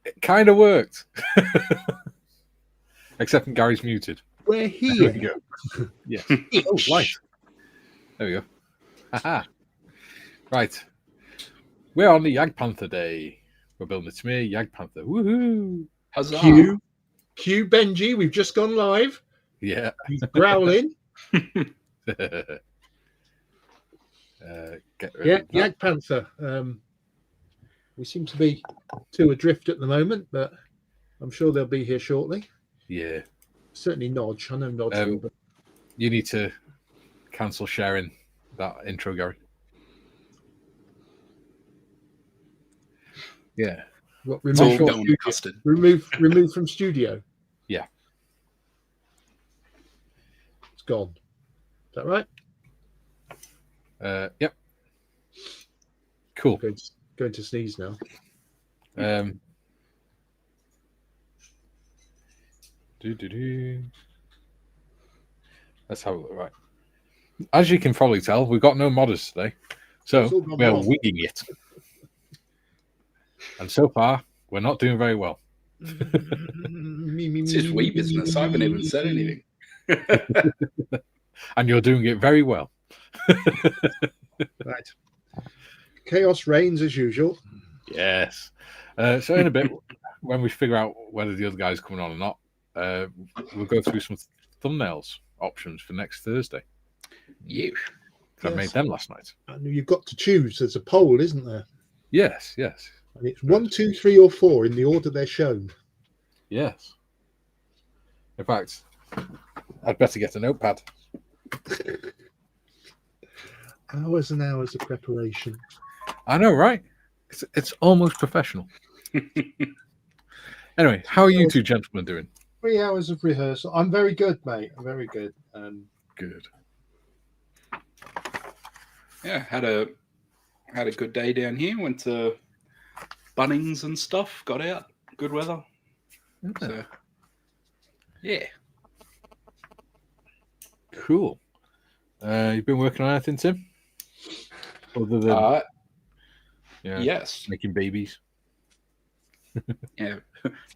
It kind of worked. Except when Gary's muted. We're There here. we go. Yes. Oh, light. There we go. Haha. Right. We're on the Jagdpanther day. We're building a Tamir Jagdpanther. Woohoo! Huzzah. Q Benji, we've just gone live. Yeah. He's growling. Get ready. Yeah, Jagdpanther. We seem to be too adrift at the moment, but I'm sure they'll be here shortly. Yeah. Certainly Nodge. I know Nodge will. But... You need to cancel sharing that intro, Gary. Yeah. What, It's all remove, going custard. remove from studio. Yeah. It's gone. Is that right? Yep. Cool. Going to sneeze now. Let's have a look. Right. As you can probably tell, we've got no modders today, so we're wrong. winging it. And so far, we're not doing very well. It's just we business. I haven't even said anything. And you're doing it very well. Right. Chaos reigns as usual. Yes. So in a bit, when we figure out whether the other guy's coming on or not, we'll go through some thumbnails options for next Thursday. Yeah. I made them last night. And you've got to choose. There's a poll, isn't there? Yes. And it's 1, 2, 3, or 4 in the order they're shown. Yes. In fact, I'd better get a notepad. Hours and hours of preparation. I know, right? It's almost professional. Anyway, how are you two gentlemen doing? 3 hours of rehearsal. I'm very good, mate. I'm very good. Good. Yeah, had a good day down here. Went to Bunnings and stuff. Got out. Good weather. So, yeah. Cool. You've been working on anything, Tim? Other than yes, making babies. Yeah,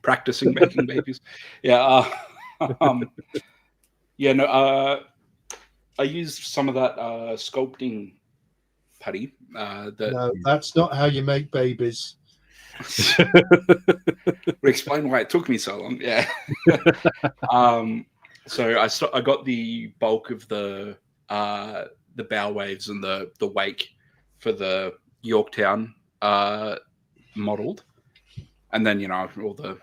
practicing making babies. Yeah. I used some of that sculpting putty. No, that's not how you make babies. Explain why it took me so long. Yeah. So I got the bulk of the bow waves and the wake for the Yorktown modeled, and then all the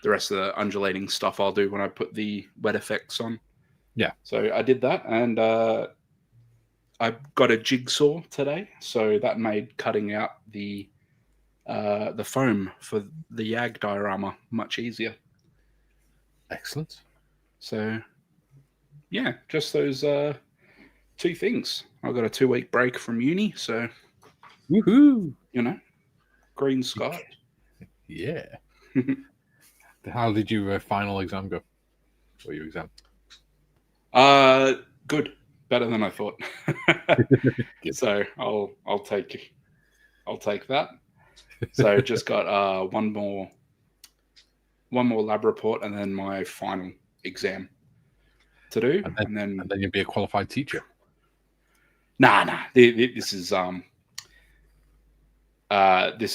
rest of the undulating stuff I'll do when I put the wet effects on. Yeah. So I did that, and I got a jigsaw today, so that made cutting out the foam for the YAG diorama much easier. Excellent. So, yeah, just those 2 things. I got a 2-week break from uni, so woohoo! Green sky. Yeah. How did your final exam go? Or your exam? Good, better than I thought. So I'll take that. So just got one more lab report and then my final exam to do, and then you'll be a qualified teacher. Nah. This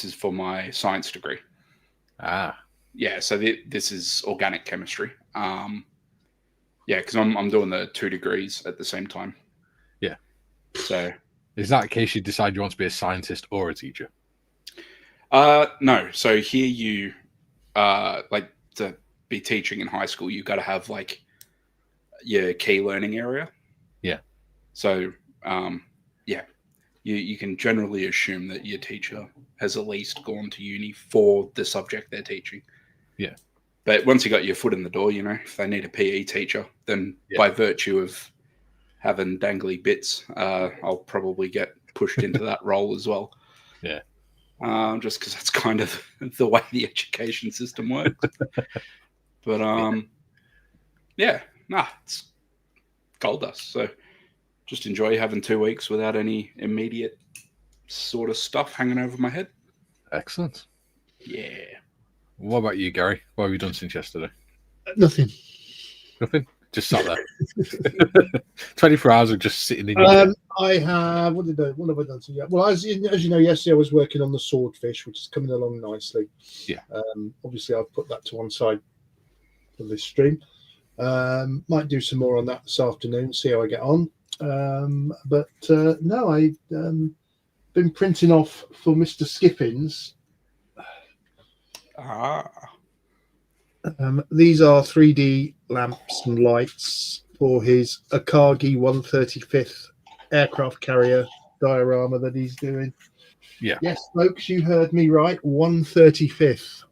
is for my science degree. Yeah. So this is organic chemistry. Yeah, because I'm doing the 2 degrees at the same time. Yeah. So is that in case you decide you want to be a scientist or a teacher? No. So here you like to be teaching in high school, you got to have like your key learning area. Yeah. So yeah, you can generally assume that your teacher has at least gone to uni for the subject they're teaching. Yeah. But once you got your foot in the door, if they need a PE teacher, then by virtue of having dangly bits, I'll probably get pushed into that role as well. Yeah. Just because that's kind of the way the education system works. But it's gold dust. So just enjoy having 2 weeks without any immediate sort of stuff hanging over my head. Excellent. Yeah. What about you, Gary? What have you done since yesterday? Nothing. Nothing. Just sat there. 24 hours of just sitting in your chair. I have. What have I done? So, yeah. Well, as you know, yesterday I was working on the swordfish, which is coming along nicely. Yeah. Obviously, I've put that to one side for this stream. Might do some more on that this afternoon. See how I get on. But no, I've been printing off for Mr. Skippins. These are 3D lamps and lights for his Akagi 135th aircraft carrier diorama that he's doing. Yeah. Yes, folks, you heard me right. 135th.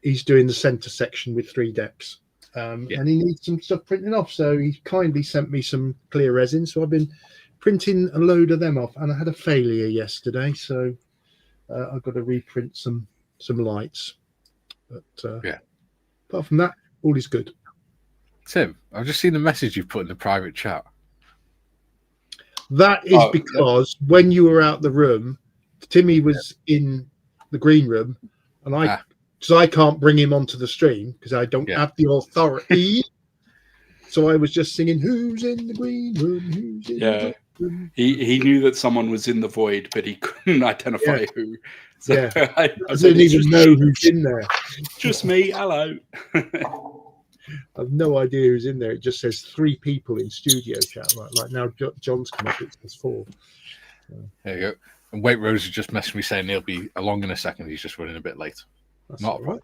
He's doing the center section with 3 depths. And he needs some stuff printing off. So he kindly sent me some clear resin. So I've been printing a load of them off. And I had a failure yesterday. So I've got to reprint some lights. But apart from that, all is good. Tim, I've just seen the message you've put in the private chat. That is because when you were out the room, Timmy was in the green room, and I can't bring him onto the stream because I don't have the authority. So I was just singing, "Who's in the green room? Who's in the green room?" He knew that someone was in the void, but he couldn't identify who. So I didn't even know who's in there. Just me. Hello. I've no idea who's in there. It just says 3 people in studio chat. Like now, John's come up. It says 4. There you go. And Wait Rose has just messaged me saying he'll be along in a second. He's just running a bit late. That's Not all right.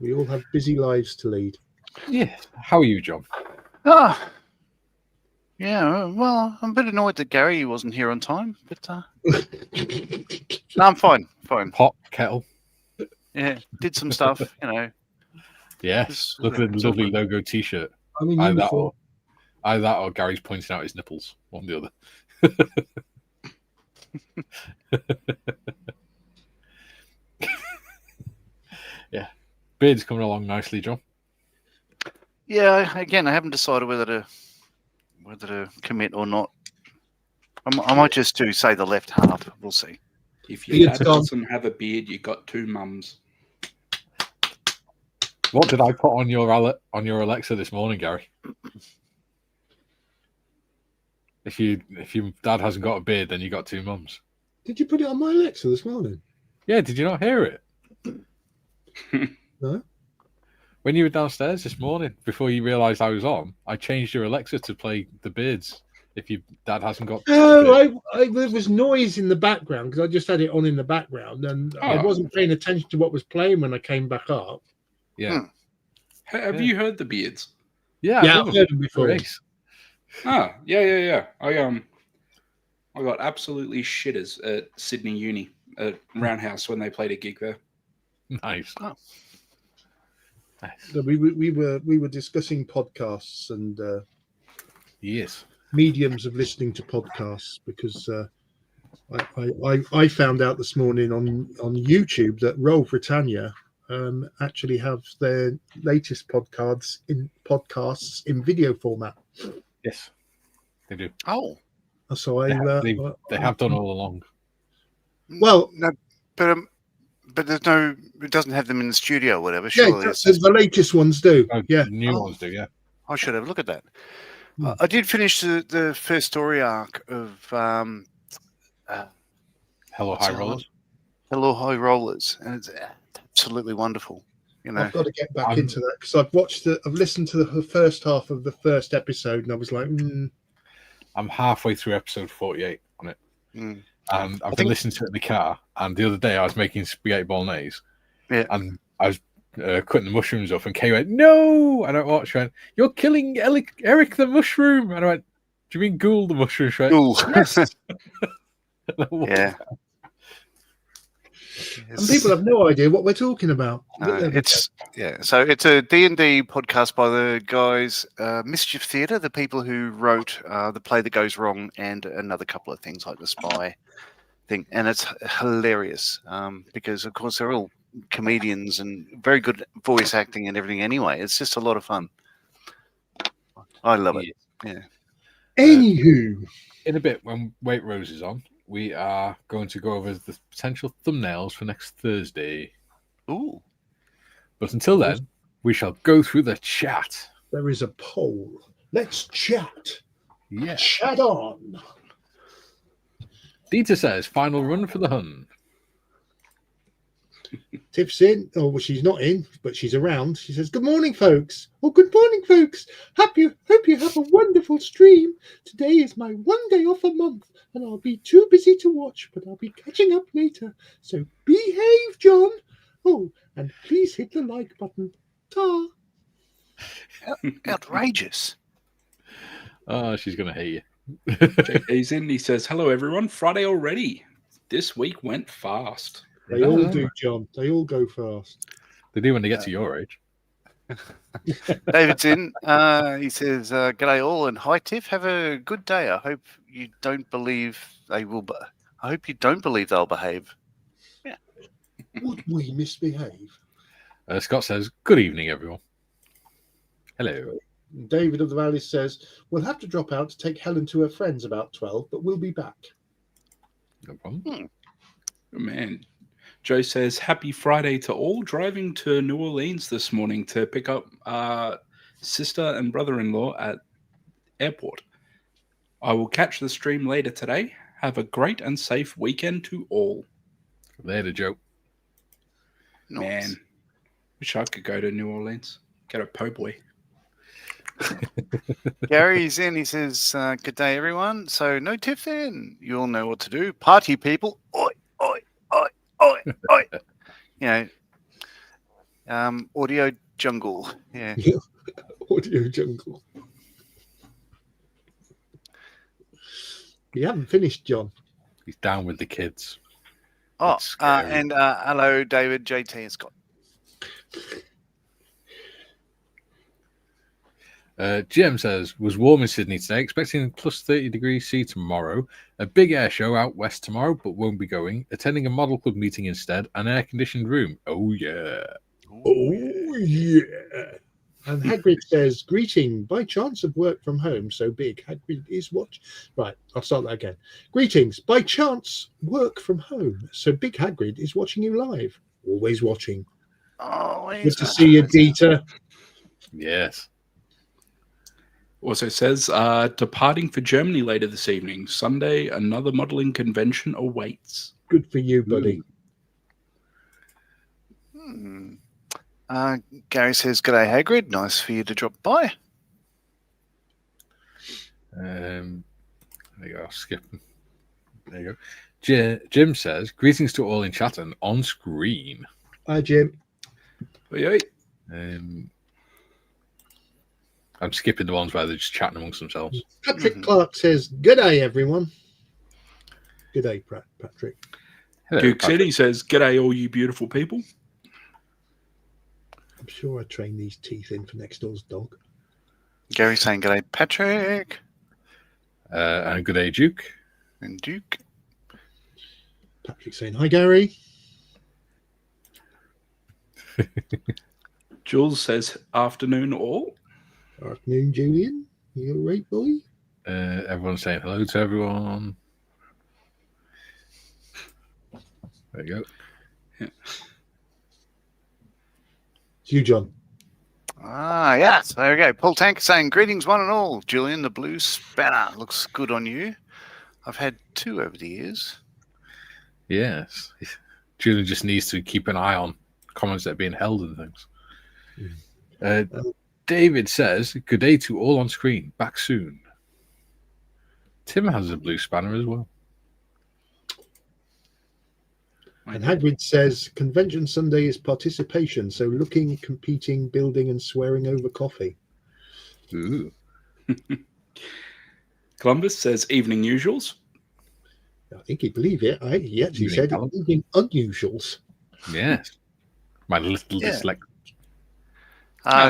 We all have busy lives to lead. Yeah. How are you, John? Yeah. Well, I'm a bit annoyed that Gary wasn't here on time, but no, I'm fine. Fine. Pot kettle. Yeah, did some stuff. Yes. Look at the lovely logo T-shirt. I mean, Either that or Gary's pointing out his nipples. One or the other. Yeah. Beard's coming along nicely, John. Yeah. Again, I haven't decided whether to commit or not. I might just do say the left half. We'll see. If your dad doesn't have a beard, you got 2 mums. What did I put on your Alexa this morning, Gary? If your dad hasn't got a beard, then you got 2 mums. Did you put it on my Alexa this morning? Yeah, did you not hear it? No. When you were downstairs this morning, before you realised I was on, I changed your Alexa to play the beards. If your dad hasn't got... there was noise in the background because I just had it on in the background and I wasn't paying attention to what was playing when I came back up. Yeah. Have you heard the beards? Yeah, I've heard them before. Oh, yeah. I got absolutely shitters at Sydney Uni at Roundhouse when they played a gig there. Nice. Oh. Nice. So we were discussing podcasts and Yes, mediums of listening to podcasts because I found out this morning on YouTube that Roll Britannia actually have their latest podcasts in video format. Yes, they do. Oh, so they have done all along. Well, no, but there's no. It doesn't have them in the studio or whatever. Yeah, Surely the latest ones do. The new ones do. Yeah, I should have a look at that. I did finish the first story arc of Hello High Rollers. Hello High Rollers, and it's absolutely wonderful. I've got to get back into that because I've listened to the first half of the first episode, and I was like, I'm halfway through episode 48 on it. And I've been listening to it in the car. And the other day I was making spaghetti bolognese. Yeah. And I was cutting the mushrooms off, and Kay went, "No!" And I watched. She went, "You're killing Eric the mushroom." And I went, "Do you mean Ghoul the mushroom?" She went, Ghoul. Yes. Yeah. And people have no idea what we're talking about. So it's a D&D podcast by the guys Mischief Theatre, the people who wrote The Play That Goes Wrong and another couple of things like The Spy thing, and it's hilarious because of course they're all comedians and very good voice acting and everything anyway. It's just a lot of fun. I love it. Yeah. Anywho, in a bit when Wait Rose is on, we are going to go over the potential thumbnails for next Thursday. Ooh. But until then, we shall go through the chat. There is a poll. Let's chat. Yeah. Chat on. Dieter says, final run for the Hun. Tiff's in. Oh, well, she's not in, but she's around. She says, good morning, folks. Oh, good morning, folks. Hope you have a wonderful stream. Today is my one day off a month, and I'll be too busy to watch, but I'll be catching up later. So behave, John. Oh, and please hit the like button. Ta. Outrageous. Oh, she's going to hate you. He's in. He says, hello, everyone. Friday already. This week went fast. They all do, John. They all go fast. They do when they get to your age. David's in. He says, "G'day all, and hi Tiff. Have a good day. I hope you don't believe they will. I hope you don't believe they'll behave." Yeah. Would we misbehave? Scott says, "Good evening, everyone." Hello. David of the Valley says, "We'll have to drop out to take Helen to her friends about 12, but we'll be back." No problem. Oh, man. Joe says, happy Friday to all. Driving to New Orleans this morning to pick up sister and brother-in-law at airport. I will catch the stream later today. Have a great and safe weekend to all. Later, Joe. Nice. Man, wish I could go to New Orleans. Get a po' boy. Gary's in. He says, "Good day, everyone. So no Tiff in. You all know what to do. Party people. Oi, oi, oi, oi, oi. You know, audio jungle. Yeah. Audio jungle. You haven't finished, John. He's down with the kids. Oh, That's scary. and hello, David, JT, and Scott. GM says, was warm in Sydney today, expecting plus 30 degrees C tomorrow. A big air show out west tomorrow, but won't be going. Attending a model club meeting instead. An air-conditioned room. Oh, yeah. Oh, yeah. And Hagrid says, greeting. By chance of work from home, so big. Hagrid is watch. Right, I'll start that again. Greetings. By chance, work from home, so big Hagrid is watching you live. Always watching. Oh, Good to see you, Dieter. Yes. Also says, departing for Germany later this evening. Sunday, another modeling convention awaits. Good for you, buddy. Gary says, "G'day, Hagrid. Nice for you to drop by." There you go. I'll skip. There you go. Jim says, greetings to all in chat and on screen. Hi, Jim. Oi. I'm skipping the ones where they're just chatting amongst themselves. Patrick Clark says, good day, everyone. Good day, Patrick. Duke City says, g'day, all you beautiful people. I'm sure I trained these teeth in for next door's dog. Gary saying, "G'day, Patrick." And good day, Duke. And Duke. Patrick saying, hi, Gary. Jules says, afternoon all. Afternoon, Julian. You all right, boy? Everyone's saying hello to everyone. There you go. Yeah. It's you, John. Yes. There we go. Paul Tanker saying, "Greetings, one and all. Julian, the blue spanner looks good on you. I've had 2 over the years." Yes. Julian just needs to keep an eye on comments that are being held and things. David says, good day to all on screen. Back soon. Tim has a blue spanner as well. And Hagrid says, Convention Sunday is participation, so looking, competing, building, and swearing over coffee. Ooh. Columbus says, evening usuals. I think he'd believe it. He actually said evening unusuals. Yes. My little dyslexia.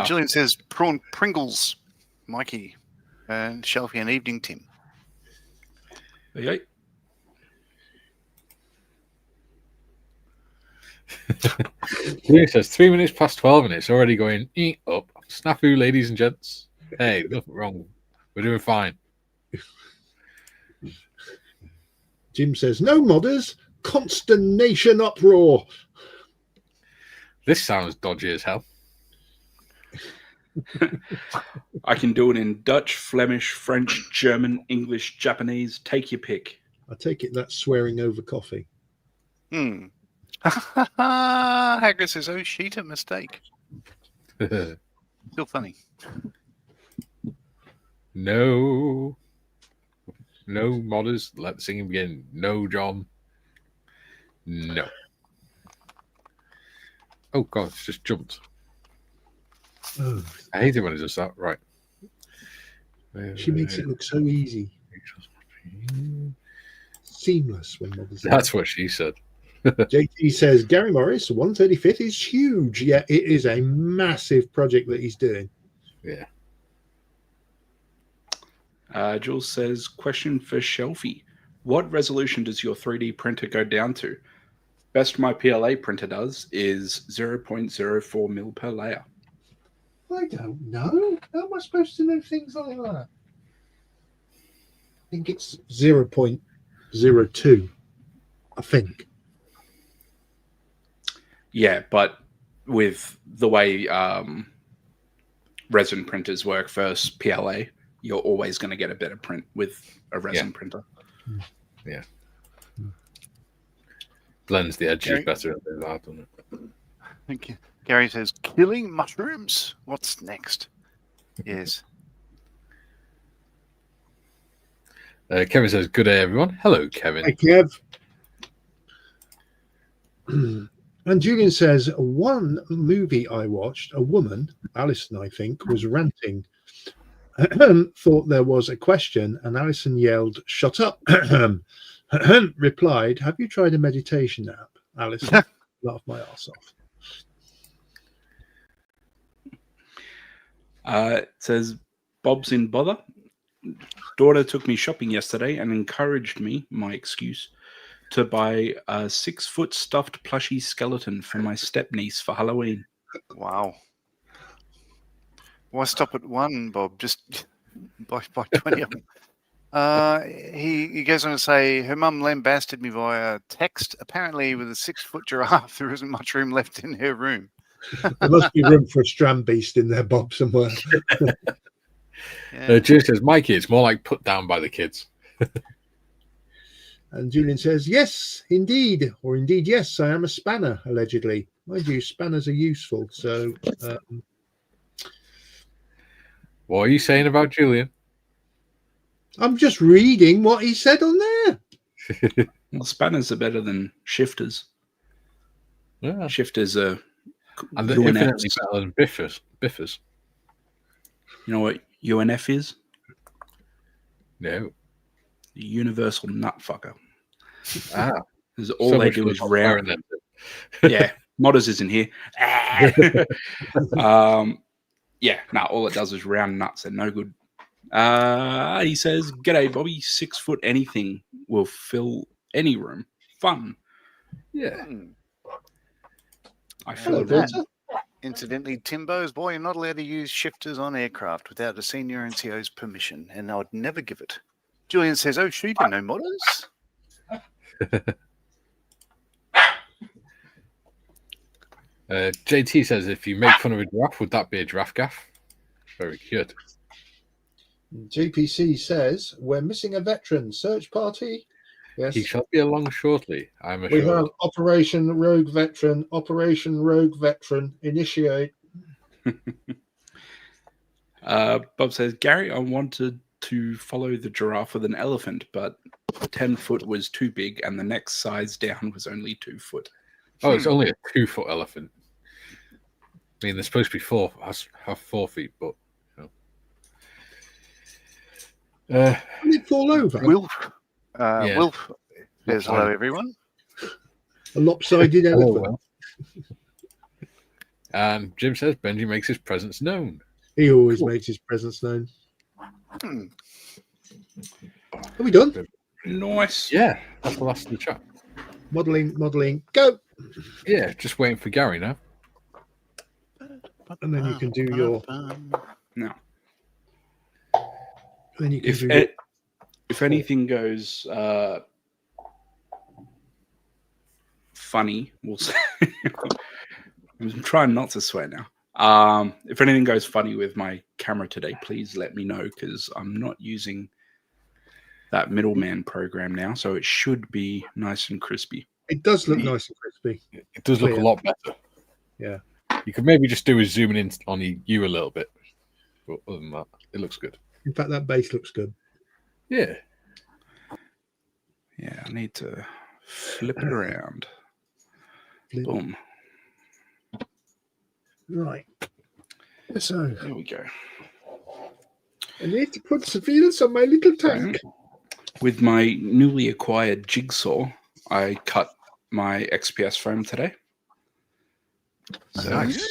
Julian says, prawn Pringles, Mikey, and Shelfie and evening, Tim. Okay. Julian says 3 minutes past 12 and it's already going up. Snafu, ladies and gents. Hey, nothing wrong. We're doing fine. Jim says, no modders, consternation uproar. This sounds dodgy as hell. I can do it in Dutch, Flemish, French, German, English, Japanese. Take your pick. I take it that's swearing over coffee. Hager says, oh, shit, a mistake. Still funny. No modders. Let the singing begin. No, John. No. Oh, God, it's just jumped. Oh, I hate it when it does that. Right. she makes it look so easy. Seamless when modders. That's what she said. JT says, Gary Morris, 135th is huge. Yeah, it is a massive project that he's doing. Yeah. Jules says, question for Shelfie. What resolution does your 3D printer go down to? Best my PLA printer does is 0.04 mil per layer. I don't know. How am I supposed to know things like that? I think it's 0.02. I think. Yeah, but with the way resin printers work versus PLA, you're always going to get a better print with a resin printer. Yeah. Blends the edges better than that, doesn't it? Thank you. Gary says, killing mushrooms. What's next? Yes. Kevin says, good day, everyone. Hello, Kevin. Hey, Kev. And Julian says, one movie I watched, a woman, Alison, I think, was ranting. Thought there was a question, and Alison yelled, shut up. Replied, have you tried a meditation app? Alison laughed my ass off. It says, Bob's in bother. Daughter took me shopping yesterday and encouraged me, my excuse, to buy a 6-foot stuffed plushy skeleton for my step-niece for Halloween. Wow. Why stop at one, Bob? Just buy 20 of them. He goes on to say, her mum lambasted me via text. Apparently, with a 6-foot giraffe, there isn't much room left in her room. There must be room for a strand beast in there, Bob, somewhere. Julian says, my kids, more like put down by the kids. And Julian says, yes, indeed. Or indeed, yes, I am a spanner, allegedly. Mind you, spanners are useful. So, what are you saying about Julian? I'm just reading what he said on there. Well, spanners are better than shifters. Yeah. Shifters are and they're infinitely better than biffers. You know what UNF is? No. The universal nut fucker. Ah. Because all they do is round. Yeah. Modders isn't here. All it does is round nuts. They're no good. He says, g'day, Bobby. 6-foot anything will fill any room. Fun. Yeah. I feel it. Incidentally, Timbo's boy, you're not allowed to use shifters on aircraft without a senior NCO's permission, and I would never give it. Julian says, oh, shoot, you know modders? JT says, if you make fun of a giraffe, would that be a giraffe gaff? Very good. JPC says, we're missing a veteran. Search party. Yes. He shall be along shortly, I'm assured. We have Operation Rogue Veteran. Operation Rogue Veteran. Initiate. Bob says, Gary, I wanted to follow the giraffe with an elephant, but 10 foot was too big and the next size down was only 2 foot. Oh, it's only a 2-foot elephant. I mean, they're supposed to be 4 feet, but you know. Did it fall over? Wilf. Wilf says, hello, everyone. A lopsided elephant. Well. And Jim says, Benji makes his presence known. He always makes his presence known. Are we done? Nice. Yeah, that's the last of the chat. Modelling, go. Yeah, just waiting for Gary now. And then you can do your... No. Then you can If anything goes funny, we'll say. I'm trying not to swear now. If anything goes funny with my camera today, please let me know, because I'm not using that middleman program now, so it should be nice and crispy. It does look nice and crispy. It does look a lot better. Yeah. You could maybe just do a zooming in on you a little bit. But other than that, it looks good. In fact, that base looks good. Yeah. Yeah, I need to flip it around. Boom. Right. So there we go. I need to put surveillance on my little tank. With my newly acquired jigsaw, I cut my XPS foam today. So nice.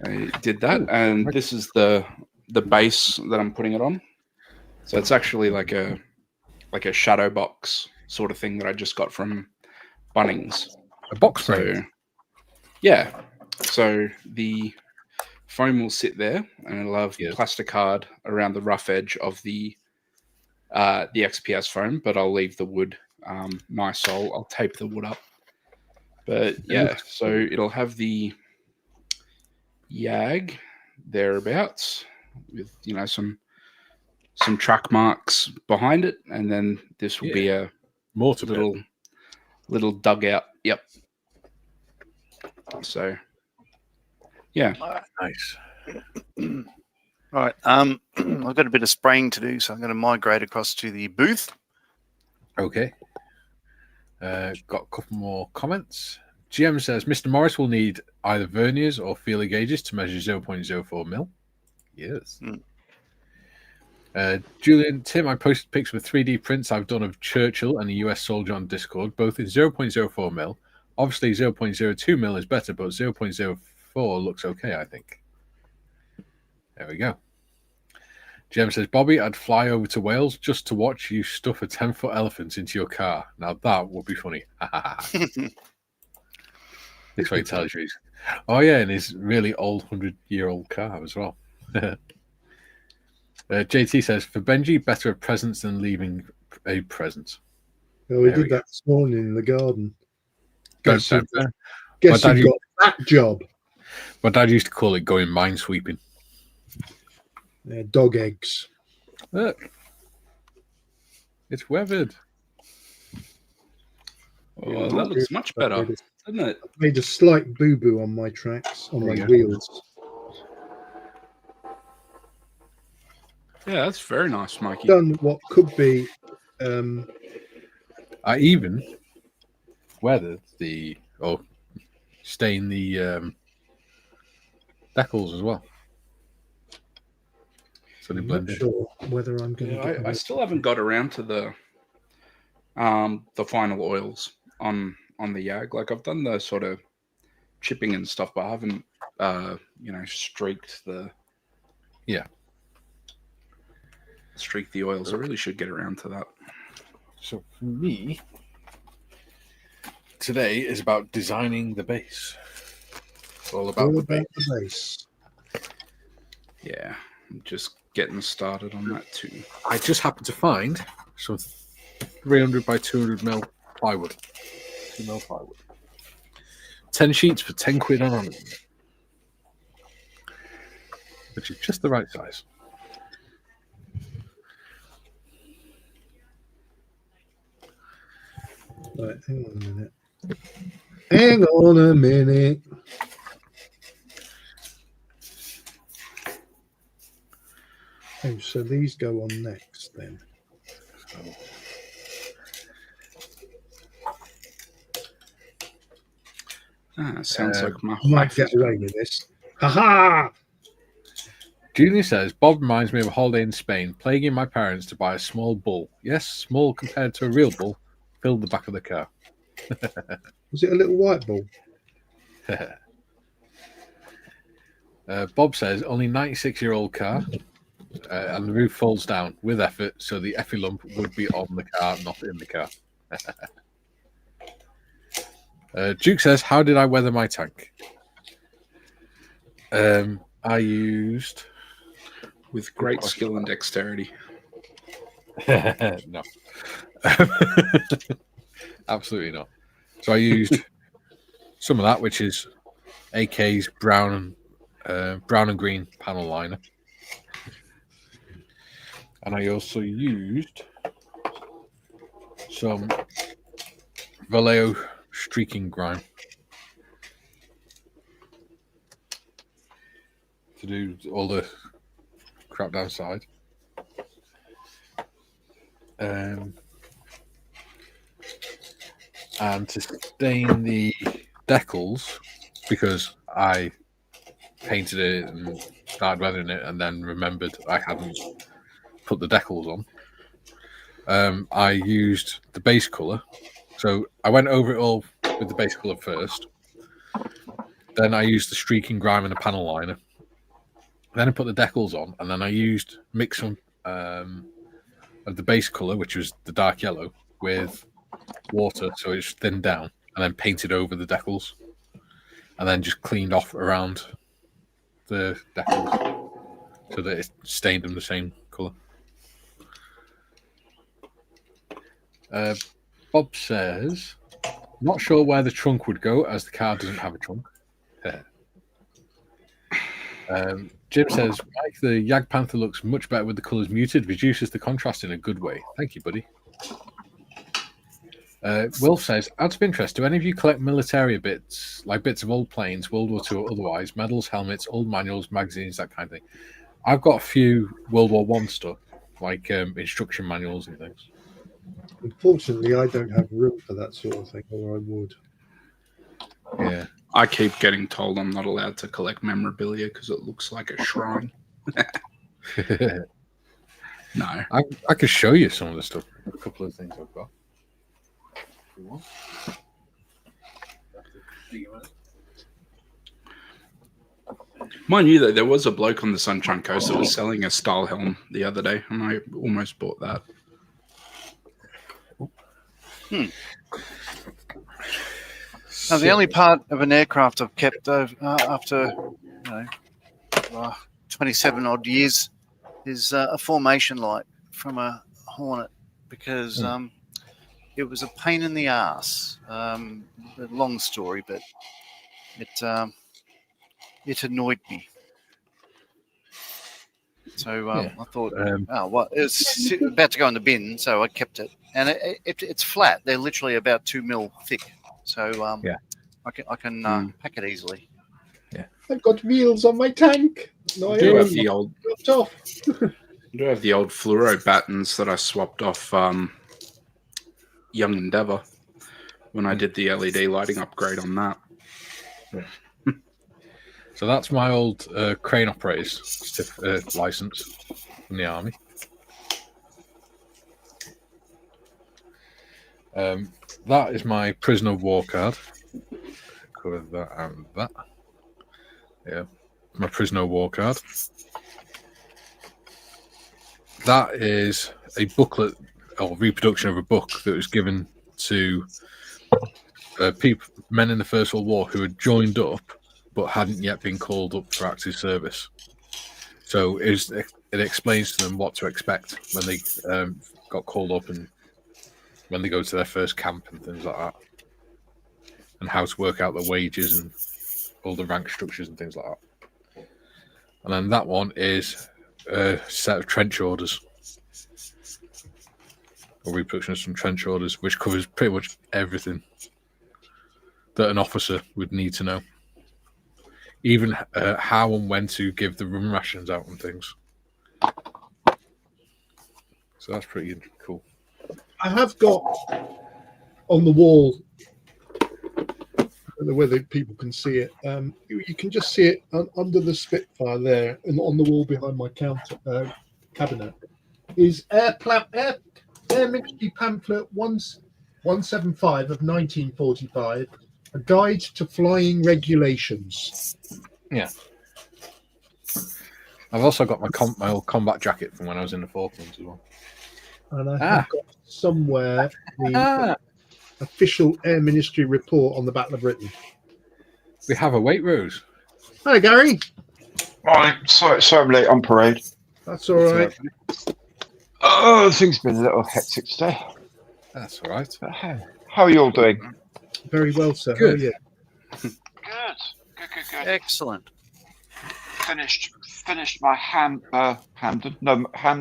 I did that, and this is the base that I'm putting it on. So it's actually like a shadow box sort of thing that I just got from Bunnings. A box frame. So, yeah. So the foam will sit there, and it'll have plastic card around the rough edge of the XPS foam, but I'll leave the wood my sole. I'll tape the wood up. But yeah, so it'll have the YAG thereabouts with some track marks behind it, and then this will be a little dugout. Yep. So yeah, nice. All right. I've got a bit of spraying to do, so I'm going to migrate across to the booth. Okay. Got a couple more comments. GM says Mr. Morris will need either verniers or feeler gauges to measure 0.04 mil. Yes. Julian, Tim, I posted pics of 3D prints I've done of Churchill and a US soldier on Discord, both in 0.04 mil. Obviously, 0.02 mil is better, but 0.04 looks okay, I think. There we go. Jem says, Bobby, I'd fly over to Wales just to watch you stuff a 10-foot elephant into your car. Now that would be funny. This way tells you. Oh, yeah, and his really old 100-year-old car as well. JT says, for Benji, better a present than leaving a present. Oh, we did that this morning in the garden. Guess who got that job? My dad used to call it going minesweeping. Dog eggs. Look. It's weathered. Oh, that looks much better, doesn't it? I made a slight boo-boo on my tracks, on my wheels. Yeah, that's very nice, Mikey. Done what could be... I even weathered stain the decals as well. So they blend in. Sure whether I'm going to get... I still haven't got around to the final oils on the YAG. Like, I've done the sort of chipping and stuff, but I haven't streaked the oils. I really should get around to that. So for me, today is about designing the base. It's all about the base. Yeah, I'm just getting started on that too. I just happened to find some 300 by 200 mil plywood. 2 mil plywood. 10 sheets for 10 quid on Amazon. Which is just the right size. Right, hang on a minute. Hang on a minute. Oh, so these go on next then. Sounds like my might get away with this. Ha-ha! Julie says, Bob reminds me of a holiday in Spain, plaguing my parents to buy a small bull. Yes, small compared to a real bull. Filled the back of the car. Was it a little white bull? Bob says, only 96-year-old car, and the roof folds down with effort, so the Effie lump would be on the car, not in the car. Duke says, how did I weather my tank? I used... With great skill and dexterity. No. Absolutely not. So I used some of that, which is AK's brown and green panel liner. And I also used some Vallejo streaking grime to do all the crap downside. And to stain the decals, because I painted it and started weathering it and then remembered I hadn't put the decals on, I used the base colour. So I went over it all with the base colour first. Then I used the streaking grime and the panel liner. Then I put the decals on, and then I used mix some of the base colour, which was the dark yellow, with water, so it's thinned down, and then painted over the decals, and then just cleaned off around the decals so that it stained them the same colour. Bob says, not sure where the trunk would go as the car doesn't have a trunk. Jim says, Mike, the Jagdpanther looks much better with the colours muted, reduces the contrast in a good way. Thank you, buddy. Wilf says, out of interest, do any of you collect military bits, like bits of old planes, World War II or otherwise, medals, helmets, old manuals, magazines, that kind of thing? I've got a few World War I stuff, like instruction manuals and things. Unfortunately, I don't have room for that sort of thing, or I would. Yeah. I keep getting told I'm not allowed to collect memorabilia because it looks like a shrine. No. I could show you some of the stuff, a couple of things I've got. If you want. Mind you, though, there was a bloke on the Sunshine Coast that was selling a style helm the other day, and I almost bought that. Now, the only part of an aircraft I've kept after 27 odd years is a formation light from a Hornet, because it was a pain in the ass. A long story, but it annoyed me. So I thought, it's about to go in the bin, so I kept it. And it's flat. They're literally about 2 mil thick. So I can pack it easily. Yeah, I've got wheels on my tank. No, I do have the old fluoro battens that I swapped off Young Endeavour when I did the LED lighting upgrade on that. Yeah. So that's my old crane operator's license from the army. That is my prisoner of war card. Cover that and that. Yeah, my prisoner of war card. That is a booklet or reproduction of a book that was given to men in the First World War who had joined up but hadn't yet been called up for active service. So it explains to them what to expect when they got called up and when they go to their first camp and things like that, and how to work out the wages and all the rank structures and things like that. And then that one is a set of trench orders, or reproduction of some trench orders, which covers pretty much everything that an officer would need to know. Even how and when to give the room rations out and things. So that's pretty cool. I have got on the wall, I don't know whether people can see it. You can just see it under the Spitfire there, and on the wall behind my cabinet is Air Ministry Pamphlet 175 of 1945, a guide to flying regulations. Yeah. I've also got my old combat jacket from when I was in the Falklands as well. And I have got somewhere the official Air Ministry report on the Battle of Britain. We have a Waitrose. Hi, Gary. Hi. Sorry I'm late on parade. That's all right. Oh, things been a little hectic today. That's all right. How are you all doing? Very well, sir. Good. How are you? Good. Excellent. Finished my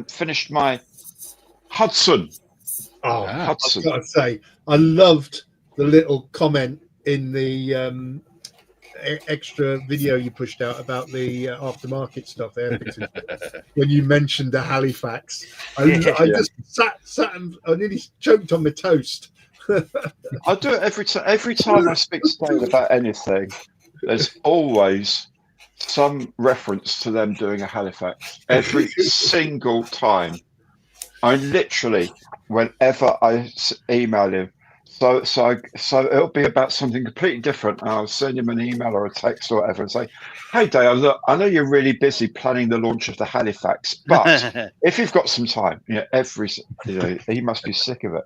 finished my Hudson. Oh, Hudson. I've got to say, I loved the little comment in the extra video you pushed out about the aftermarket stuff there when you mentioned the Halifax. I just sat and I nearly choked on my toast. I do it every time I speak to Dave about anything. There's always some reference to them doing a Halifax every single time. I literally, whenever I email him, so it'll be about something completely different. And I'll send him an email or a text or whatever and say, "Hey, Dave, look, I know you're really busy planning the launch of the Halifax, but if you've got some time, he must be sick of it."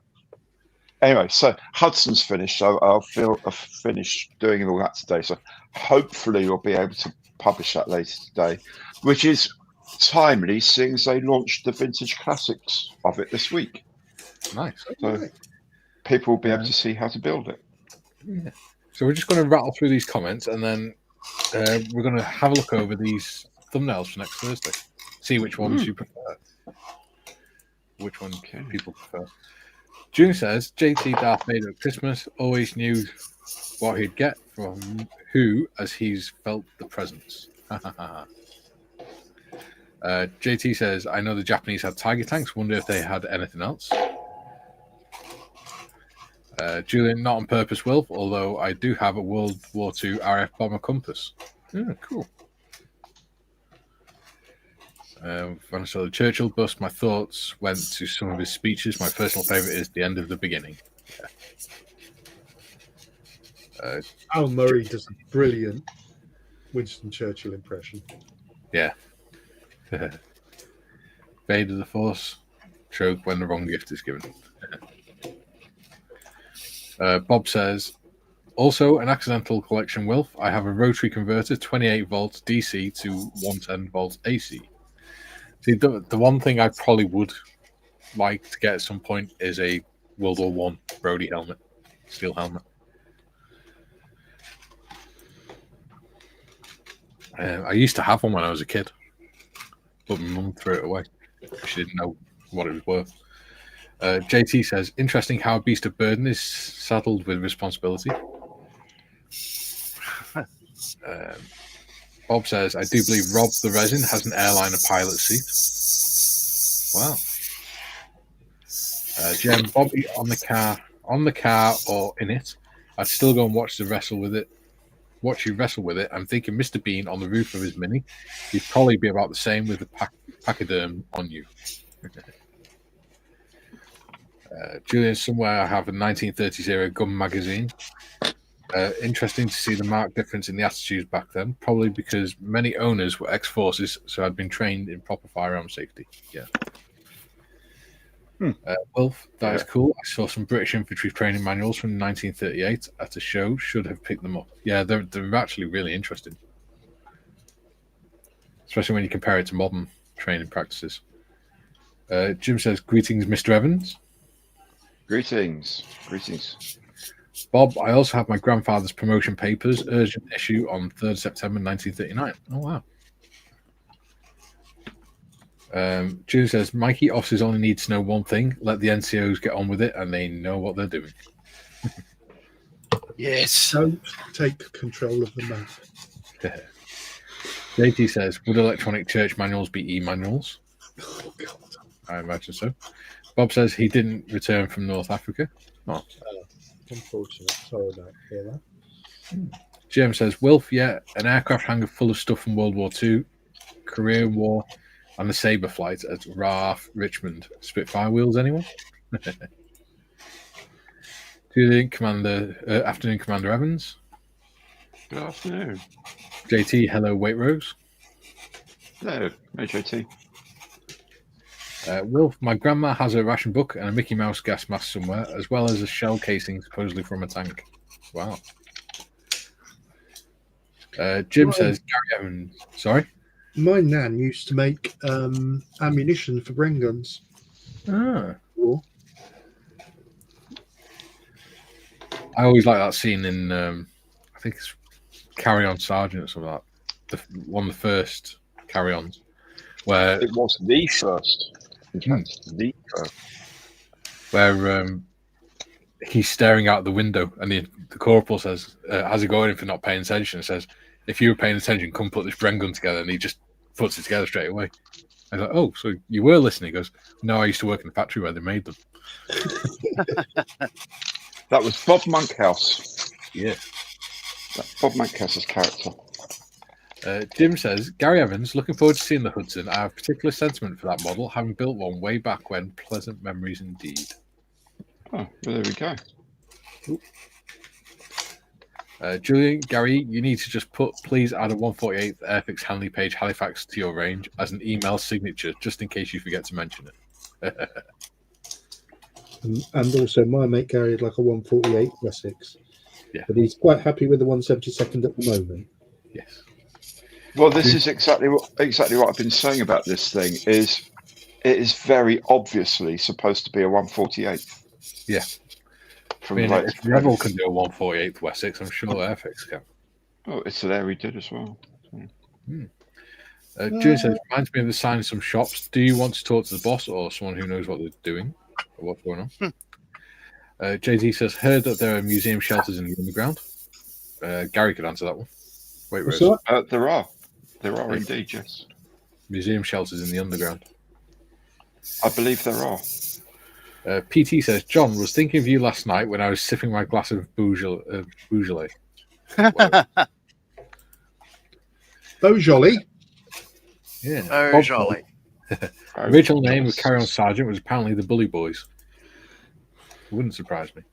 Anyway, so Hudson's finished, so I'll finish doing all that today. So hopefully we'll be able to publish that later today, which is timely, seeing as they launched the vintage classics of it this week. Nice. So people will be able to see how to build it. Yeah. So we're just going to rattle through these comments, and then we're going to have a look over these thumbnails for next Thursday. See which ones you prefer. Which one people prefer. June says, JT Darth Vader at Christmas always knew what he'd get from who as he's felt the presence. JT says, I know the Japanese had Tiger tanks. Wonder if they had anything else. Julian, not on purpose, Wilf, although I do have a World War II RF bomber compass. Yeah, cool. When I saw the Churchill bust, my thoughts went to some of his speeches. My personal favourite is The End of the Beginning. Yeah. Al Murray does a brilliant Winston Churchill impression. Yeah. Vader the Force, choke when the wrong gift is given. Bob says, also an accidental collection, Wilf. I have a rotary converter, 28 volts DC to 110 volts AC. See, the one thing I probably would like to get at some point is a World War One Brody helmet, steel helmet. I used to have one when I was a kid, but my mum threw it away. She didn't know what it was worth. JT says, interesting how a beast of burden is saddled with responsibility. Bob says, I do believe Rob the Resin has an airliner pilot seat. Wow. Jem, Bobby on the car or in it. I'd still go and watch you wrestle with it. I'm thinking Mr. Bean on the roof of his Mini. He'd probably be about the same with the pachyderm on you. Julian, somewhere I have a 1930 gun magazine. Interesting to see the marked difference in the attitudes back then, probably because many owners were ex-forces, so I'd been trained in proper firearm safety. Yeah. Wolf, that is cool. I saw some British infantry training manuals from 1938 at a show. Should have picked them up. Yeah, they're actually really interesting, especially when you compare it to modern training practices. Jim says, greetings, Mr. Evans. Greetings. Bob, I also have my grandfather's promotion papers, urgent issue on 3rd September 1939. Oh, wow. June says, Mikey, officers only need to know one thing. Let the NCOs get on with it, and they know what they're doing. Yes. Don't take control of the map. JT says, would electronic church manuals be e-manuals? Oh, God. I imagine so. Bob says he didn't return from North Africa. Oh. Unfortunate. Sorry about that. Jim says, Wilf, yeah, an aircraft hangar full of stuff from World War II, Korean War, and the Sabre flight at RAF Richmond. Spitfire wheels, anyone? Afternoon, Commander Evans. Good afternoon. JT, hello, Waitrose. Hello, JT. Wilf, my grandma has a ration book and a Mickey Mouse gas mask somewhere, as well as a shell casing supposedly from a tank. Wow. Jim says, Gary Evans. Sorry? My nan used to make ammunition for Bren guns. Ah. Cool. I always like that scene in, I think it's Carry On Sergeant or something like that. One of the first Carry Ons, where It was the first. In fact, the first. Where he's staring out the window, and the corporal says, "How's it going?" For not paying attention, and says, "If you were paying attention, come put this Bren gun together." And he just puts it together straight away. I was like, "Oh, so you were listening?" He goes, "No, I used to work in the factory where they made them." That was Bob Monkhouse. Yeah. That's Bob Monkhouse's character. Jim says, Gary Evans, looking forward to seeing the Hudson. I have particular sentiment for that model, having built one way back when. Pleasant memories indeed. Oh, well, there we go. Julian, Gary, you need to just please add a 148th Airfix Hanley Page Halifax to your range as an email signature, just in case you forget to mention it. And also, my mate Gary had like a 148 Wessex. Yeah. But he's quite happy with the 172nd at the moment. Yes. Well, this is exactly what I've been saying about this thing. Is it is very obviously supposed to be a 148. Yeah. From if Rebel can do a 148th Wessex, I'm sure Airfix can. Oh, Italeri did as well. Julian says, reminds me of the sign in some shops. Do you want to talk to the boss or someone who knows what they're doing or what's going on? JD says, heard that there are museum shelters in the underground. Gary could answer that one. Wait, Rose. There are indeed, yes. Museum shelters in the underground. I believe there are. PT says, John, was thinking of you last night when I was sipping my glass of Beaujolais. Beaujolais? Yeah. Beaujolais. Original name of Carry On Sergeant was apparently the Bully Boys. Wouldn't surprise me.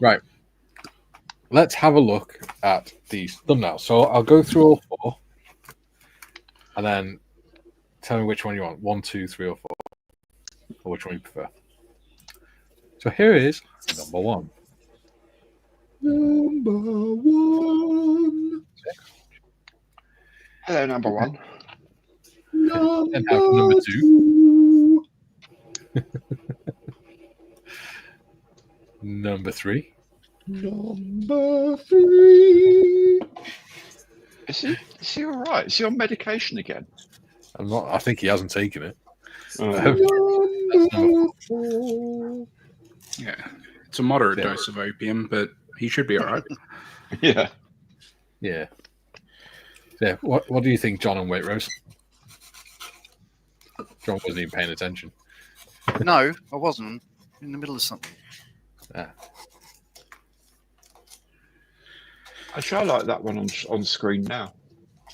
Right. Let's have a look at these thumbnails. So I'll go through all four and then tell me which one you want. 1, 2, 3, or 4. Or which one you prefer. So here is number 1. Number 1. Hello, number 1. And have number 2. Number 3. Number 3. Is he all right? Is he on medication again? I'm not. I think he hasn't taken it. Number 4. Yeah, it's a moderate dose of opium, but he should be all right. Yeah. Yeah. Yeah. What do you think, John and Waitrose? John wasn't even paying attention. No, I wasn't. In the middle of something. Ah. Actually, I like that one on screen now.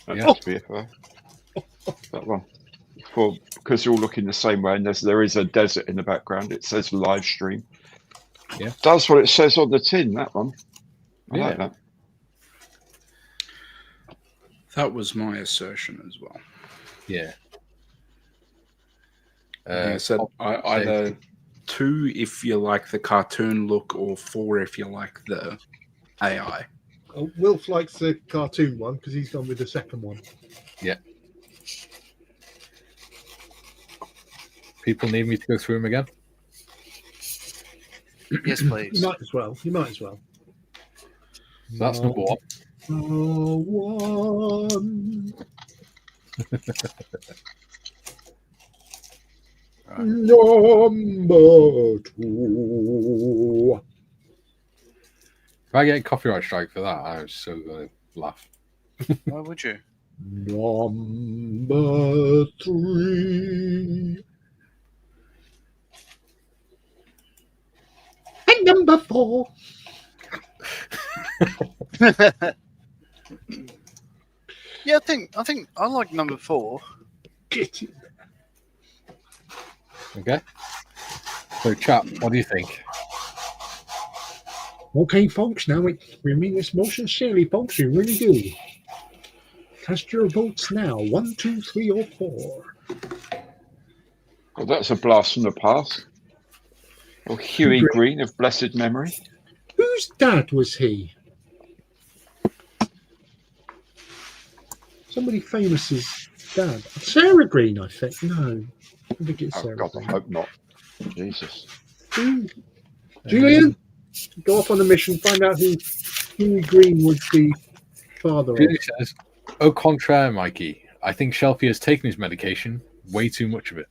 Yeah. To be fair. That one. Because you're all looking the same way, and there is a desert in the background. It says live stream. Yeah. Does what it says on the tin, that one. I like that. That was my assertion as well. Yeah. I said either 2 if you like the cartoon look, or 4 if you like the AI. Wilf likes the cartoon one because he's gone with the second one. Yeah. People need me to go through them again? Yes, please. You might as well. That's number 1. Number 1. Right. Number 2. If I get a copyright strike for that, I'm so going to laugh. Why would you? Number 3. And number 4. Yeah, I think I like number 4. Get it. Okay. So, chap, what do you think? Okay, folks, now we mean this most sincerely, folks. We really do. Cast your votes now. 1, 2, 3, or 4. Well, that's a blast from the past. Oh, Huey Green of blessed memory. Whose dad was he? Somebody famous's dad. Sarah Green, I think. No. I think it's Oh, Sarah God, I Green. hope not. Jesus. Julian? go off on a mission, find out who Huey Green was the father of. Julie says, "Au contraire, Mikey. I think Shelfie has taken his medication. Way too much of it."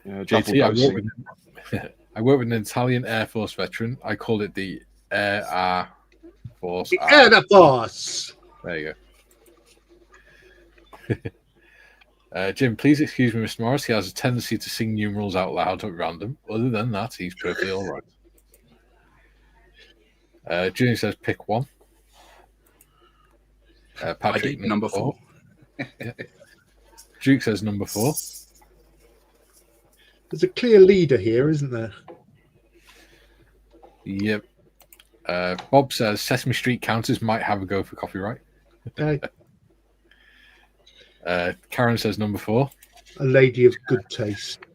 JT, I work with an Italian Air Force veteran. I call it the Air Force. The Air Force. There you go. Jim, please excuse me, Mr. Morris. He has a tendency to sing numerals out loud at random. Other than that, he's perfectly all right. Julian says, pick one. Patrick, number 4. Yeah. Duke says number 4. There's a clear leader here, isn't there? Yep. Bob says Sesame Street counters might have a go for copyright. Okay. Karen says number 4. A lady of good taste.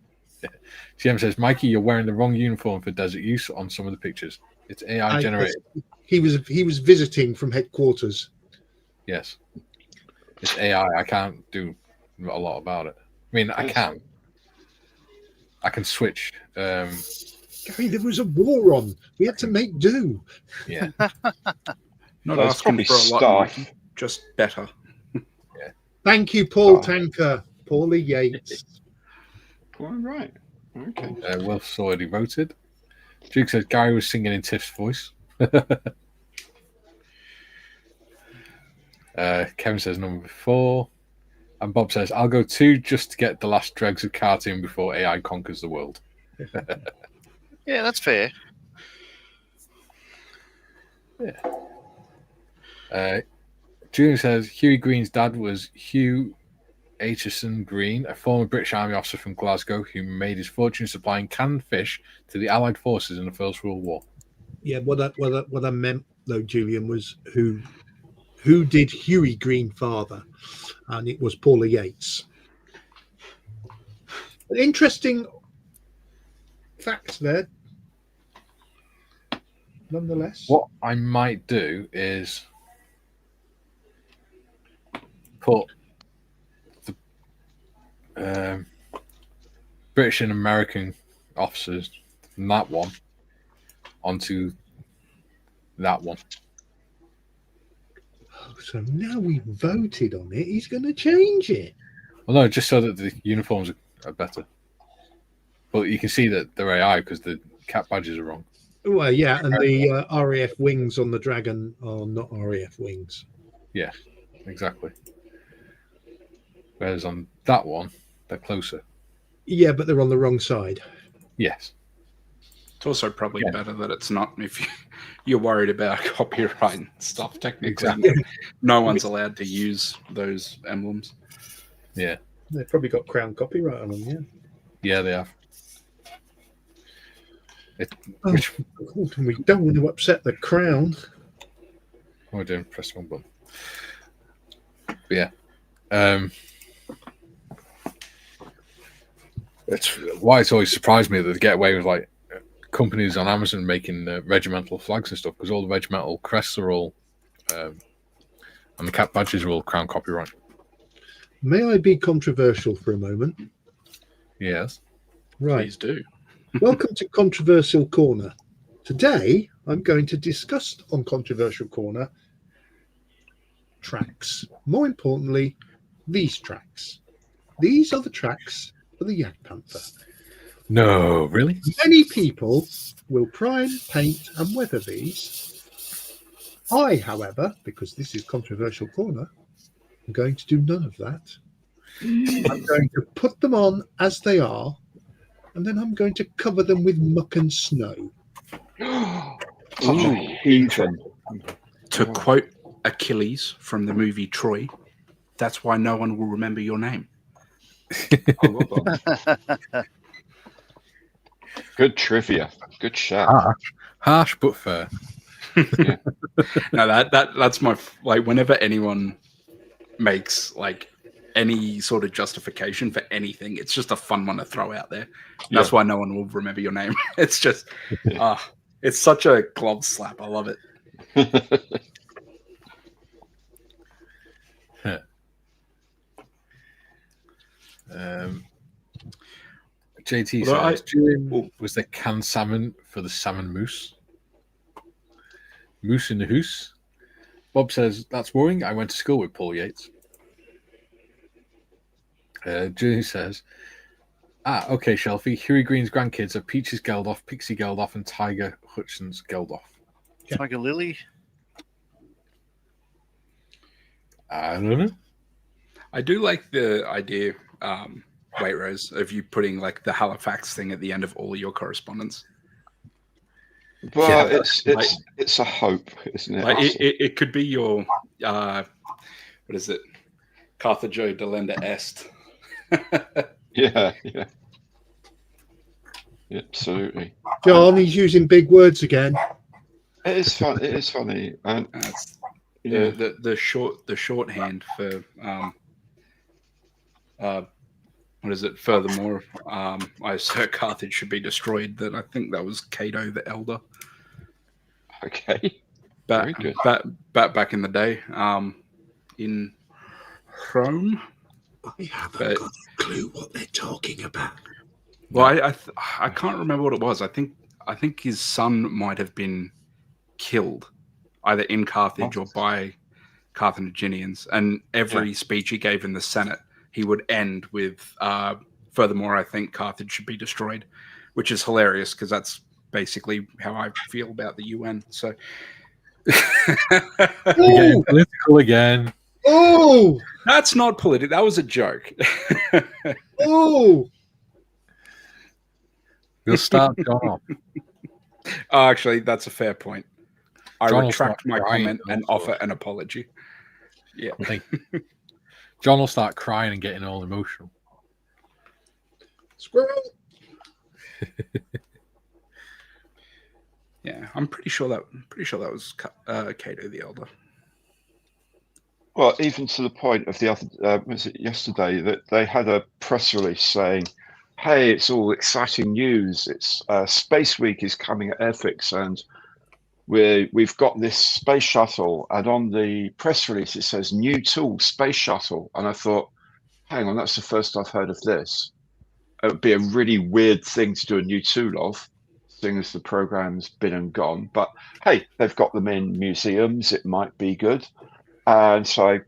GM says, Mikey, you're wearing the wrong uniform for desert use on some of the pictures. It's AI generated. He was visiting from headquarters. Yes. It's AI. I can't do a lot about it. I mean, I can. I can switch. Gary, there was a war on. We had to make do. Yeah. Not asking for a lot, just better. Yeah. Thank you, Paul Tanker. Paulie Yates. All right. Okay. Wilf's already voted. Duke says Gary was singing in Tiff's voice. Kevin says number 4. And Bob says, I'll go 2 just to get the last dregs of cartoon before AI conquers the world. Yeah, that's fair. Yeah. Julian says, Huey Green's dad was Hugh Aitchison Green, a former British Army officer from Glasgow who made his fortune supplying canned fish to the Allied forces in the First World War. Yeah, what I meant, though, Julian, was who did Huey Green father? And it was Paula Yates. Interesting facts there. Nonetheless. What I might do is put the British and American officers from that one onto that one. So now we voted on it, he's going to change it. Well, no, just so that the uniforms are better. But you can see that they're AI because the cap badges are wrong. Well, yeah, and the RAF wings on the Dragon are not RAF wings. Yeah, exactly. Whereas on that one, they're closer. Yeah, but they're on the wrong side. Yes. It's also probably better that it's not if you're worried about copyright and stuff. Technically, exactly. No one's allowed to use those emblems. Yeah. They've probably got Crown copyright on them, yeah. Yeah, they have. We don't want to upset the Crown. Oh, I didn't press one button. But yeah. It's why it's always surprised me that they get away with like companies on Amazon making regimental flags and stuff because all the regimental crests are all and the cap badges are all Crown copyright. May I be controversial for a moment? Yes. Right. Please do. Welcome to Controversial Corner. Today, I'm going to discuss on Controversial Corner tracks. More importantly, these tracks. These are the tracks for the Jagdpanther. No, really? Many people will prime, paint, and weather these. I, however, because this is Controversial Corner, I'm going to do none of that. I'm going to put them on as they are, and then I'm going to cover them with muck and snow. Such a heathen. To quote Achilles from the movie Troy, that's why no one will remember your name. Good trivia. Good shout. Harsh but fair. Yeah. No, that's my like. Whenever anyone makes like any sort of justification for anything, it's just a fun one to throw out there. That's why no one will remember your name. It's just, it's such a glove slap. I love it. JT says, Julian was the canned salmon for the salmon mousse. Moose in the hoose. Bob says, that's worrying. I went to school with Paul Yates. Julian says, okay, Shelfie. Huey Green's grandkids are Peaches Geldof, Pixie Geldof, and Tiger Hutchins Geldof. Tiger Lily? I don't know. I do like the idea, Waitrose, of you putting like the Halifax thing at the end of all your correspondence. Well, it's a hope, isn't it? Like it could be your what is it? Carthago delenda est. Yeah. Absolutely. John, he's using big words again. It is fun. It is funny. And the shorthand for what is it? Furthermore, I assert Carthage should be destroyed. That I think that was Cato the Elder. Okay. Very good. Back in the day, in Rome. I haven't got a clue what they're talking about. Well, I can't remember what it was. I think his son might have been killed, either in Carthage or by Carthaginians. And every speech he gave in the Senate, he would end with, furthermore, I think Carthage should be destroyed, which is hilarious because that's basically how I feel about the UN. So, again, political again. Oh, that's not political. That was a joke. Oh, we'll start John off. Actually, that's a fair point. I John retract my comment and offer an apology. Yeah. John will start crying and getting all emotional. Squirrel. Yeah, I'm pretty sure that was Cato the Elder. Well, even to the point of the other, was it yesterday that they had a press release saying, "Hey, it's all exciting news. It's Space Week is coming at Airfix, and we've got this space shuttle." And on the press release, it says "New tool, space shuttle." And I thought, hang on, that's the first I've heard of this. It would be a really weird thing to do a new tool of, seeing as the program's been and gone. But hey, they've got them in museums. It might be good. And so I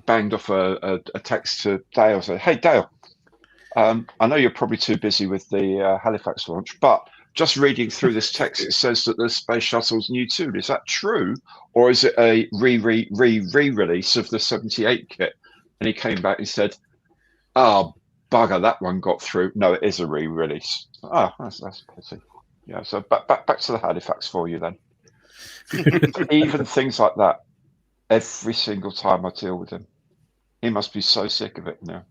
banged off a text to Dale. Said, "Hey, Dale, I know you're probably too busy with the Halifax launch, but just reading through this text, it says that the space shuttle's new tool. Is that true, or is it a re-release of the 78 kit?" And he came back and said, "Oh, bugger, that one got through. No, it is a re-release." Oh, that's pity. Yeah. So back to the Halifax for you then. Even things like that. Every single time I deal with him, he must be so sick of it now.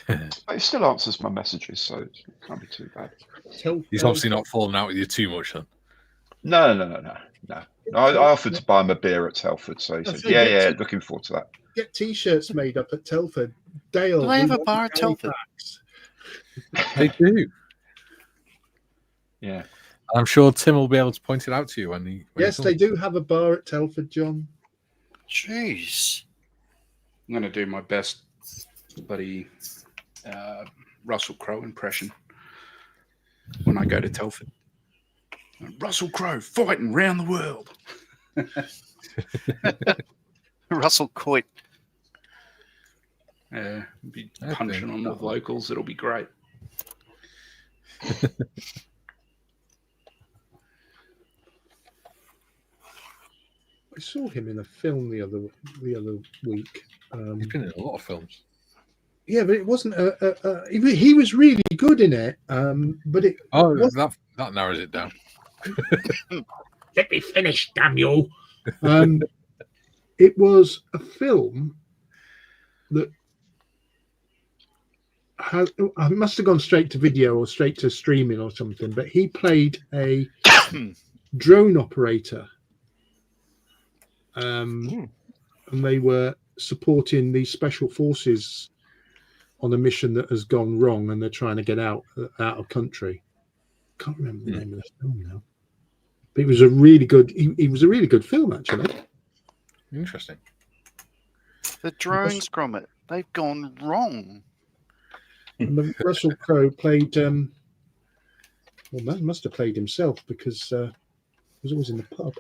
But he still answers my messages, so it can't be too bad. He's obviously not falling out with you too much, then. No. I offered to buy him a beer at Telford, so he said, "Yeah, looking forward to that." Get T-shirts made up at Telford. Dale, do they have a bar at Telford? They do. Yeah. I'm sure Tim will be able to point it out to you when yes, they do have a bar at Telford, John. Jeez. I'm going to do my best bloody Russell Crowe impression when I go to Telford. Russell Crowe fighting round the world. Russell Coit. Be punching on with locals. It'll be great. I saw him in a film the other week. He's been in a lot of films. Yeah, but it wasn't he was really good in it. But it that narrows it down. Let me finish, damn you. It was a film that I must have gone straight to video or straight to streaming or something, but he played a drone operator. And they were supporting the special forces on a mission that has gone wrong, and they're trying to get out of country. Can't remember the name of the film now. But it was a really good. It was a really good film, actually. Interesting. The drones, Gromit, they've gone wrong. And Russell Crowe played. Well, must have played himself because he was always in the pub.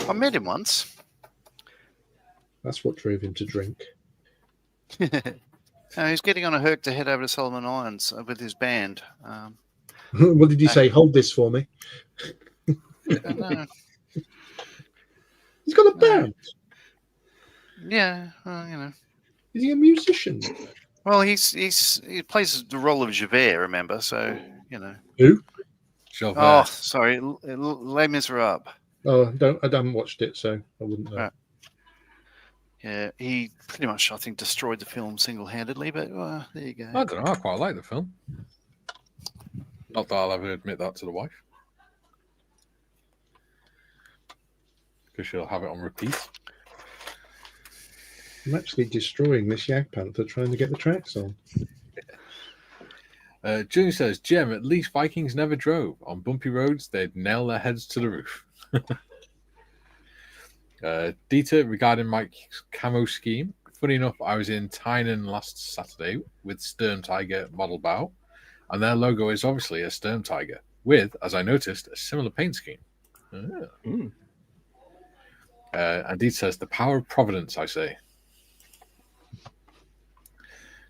I met him once. That's what drove him to drink. No, he's getting on a herc to head over to Solomon Islands with his band. What did he say? Hold this for me. No. He's got a band. Yeah, well, you know. Is he a musician? Well, he plays the role of Javert, remember? So, you know. Who? Javert. Oh, sorry, Les Miserables. Oh, I haven't watched it, so I wouldn't know. Right. Yeah, he pretty much, I think, destroyed the film single-handedly. But there you go. I don't know. I quite like the film. Not that I'll ever admit that to the wife, because she'll have it on repeat. I'm actually destroying this Jagdpanther trying to get the tracks on. Junior says, Jem, at least Vikings never drove. On bumpy roads, they'd nail their heads to the roof. Dieter, regarding Mike's camo scheme, funny enough, I was in Tynan last Saturday with Sturm Tiger model bow, and their logo is obviously a Sturm Tiger, with, as I noticed, a similar paint scheme. And Dieter says, the power of Providence, I say.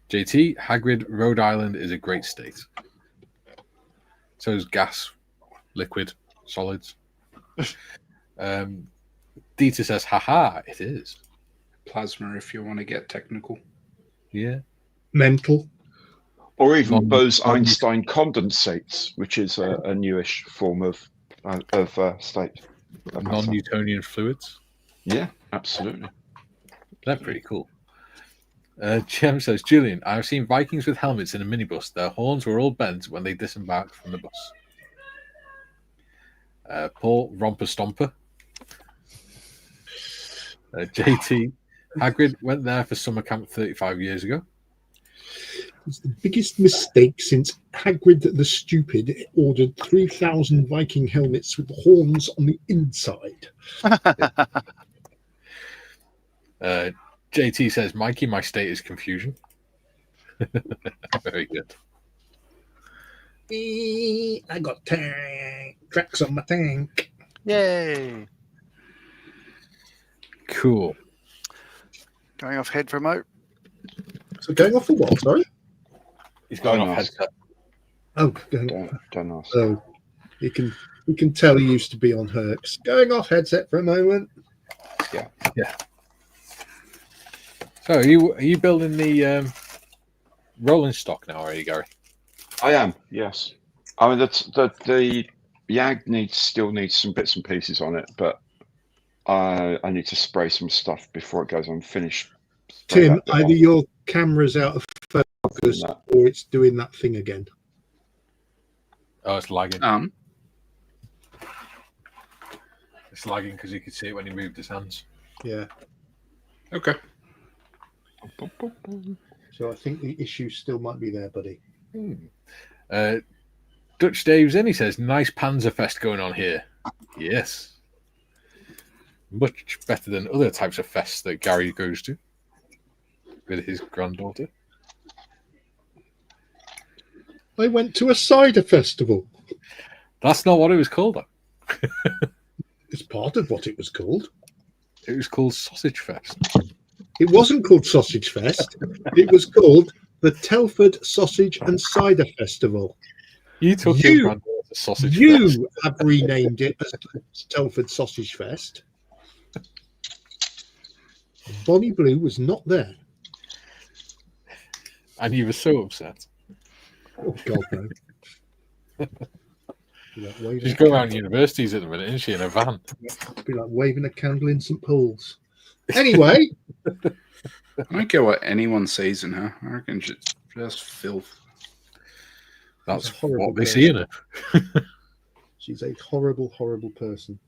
JT, Hagrid, Rhode Island is a great state. So is gas, liquid, solids. Dieter says, haha, it is. Plasma, if you want to get technical. Yeah. Mental. Or even Bose-Einstein condensates, which is a newish form of state. Non-Newtonian fluids. Yeah, absolutely. They're pretty cool. Jem says, Julian, I've seen Vikings with helmets in a minibus. Their horns were all bent when they disembarked from the bus. Paul, Romper Stomper. JT, Hagrid went there for summer camp 35 years ago. It's the biggest mistake since Hagrid the Stupid ordered 3,000 Viking helmets with horns on the inside. JT says, Mikey, my state is confusion. Very good. I got tracks on my tank. Yay. Cool. Going off head for a mo. So going off for what? Sorry? He's going Don't off ask. headset. Oh, Don't ask. so you can tell he used to be on Hercs. Going off headset for a moment. Yeah. So are you building the rolling stock now, are you, Gary? I am, yes. I mean, the Jag still needs some bits and pieces on it, but I need to spray some stuff before it goes on finish. Tim, either your camera's out of focus or it's doing that thing again. Oh, it's lagging. It's lagging because you could see it when he moved his hands. Yeah. Okay. So I think the issue still might be there, buddy. Dutch Dave's in. He says, nice Panzerfest going on here. Yes. Much better than other types of fests that Gary goes to with his granddaughter. I went to a cider festival. That's not what it was called, though. It's part of what it was called. It was called Sausage Fest. It wasn't called Sausage Fest. It was called the Telford Sausage and Cider Festival. You took your granddaughter to Sausage Fest. You have renamed it as Telford Sausage Fest. Bonnie Blue was not there. And you were so upset. Oh, God, no. She's going around universities at the minute, isn't she, in a van? Be like waving a candle in St. Paul's. Anyway. I don't care what anyone sees in her. I reckon she's just filth. That's what they see in her. She's a horrible, horrible person.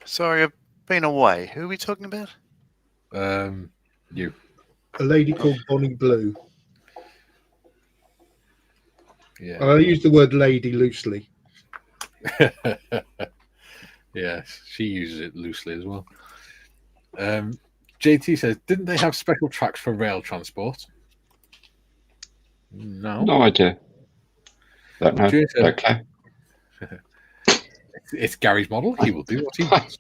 Sorry, I've been away. Who are we talking about? You. A lady called Bonnie Blue. Yeah. And I use the word lady loosely. Yes, she uses it loosely as well. JT says, didn't they have special tracks for rail transport? No. No idea. Don't know. Says, Okay. It's Gary's model. He will do what he wants.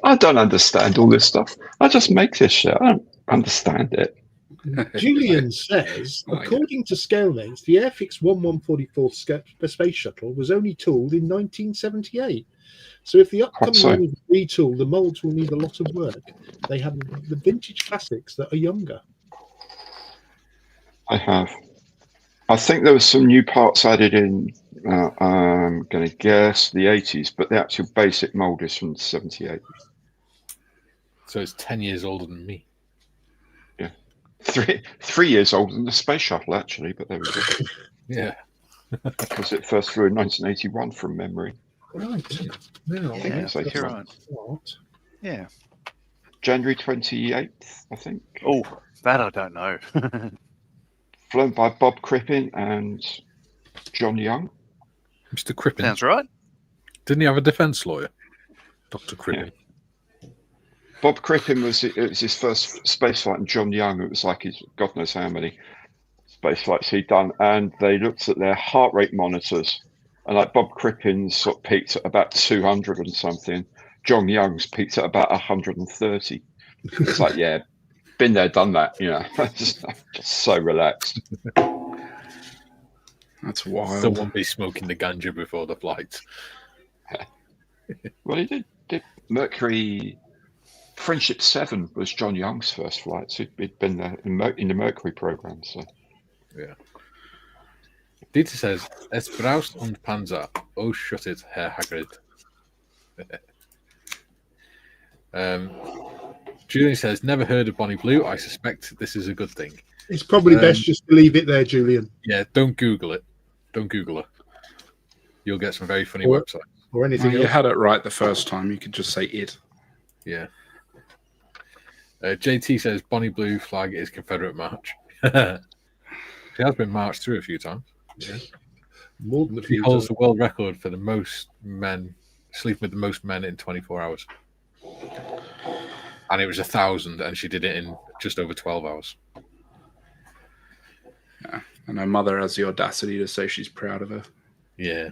I don't understand all this stuff. I just make this shit. I don't understand it. Julian says, according to Scalemates, the Airfix 1144 space shuttle was only tooled in 1978. So if the upcoming one is retooled, the molds will need a lot of work. They have the vintage classics that are younger. I have. I think there was some new parts added in, I'm going to guess, the 80s, but the actual basic mold is from 78. So it's 10 years older than me. Yeah. 3 years older than the space shuttle, actually, but there we go. Yeah. Because it first flew in 1981 from memory. Right. Now, you're right. What? Yeah. January 28th, I think. Oh, that I don't know. Flown by Bob Crippen and John Young. Mr. Crippen. Sounds right. Didn't he have a defence lawyer? Dr. Crippen. Yeah. Bob Crippen was his first space flight, and John Young, it was like his God knows how many space flights he'd done. And they looked at their heart rate monitors. And like Bob Crippen's sort of peaked at about 200 and something. John Young's peaked at about 130. It's like, yeah, been there, done that, you know. just so relaxed. That's wild. Someone be smoking the ganja before the flight. Well, he did Mercury. Friendship 7 was John Young's first flight, so he'd been there in the Mercury program. So, yeah. Dieter says, Es braust und Panzer. Oh, shut it, Herr Hagrid. Julian says, never heard of Bonnie Blue. I suspect this is a good thing. It's probably best just to leave it there, Julian. Yeah, don't Google it. Don't Google her. You'll get some very funny websites. Or anything else. You had it right the first time. You could just say it. Yeah. JT says, Bonnie Blue flag is Confederate march. She has been marched through a few times. Yeah. More than a She few holds times. the world record for the most men, sleeping with the most men in 24 hours. And it was 1,000, and she did it in just over 12 hours. Yeah. And her mother has the audacity to say she's proud of her. Yeah.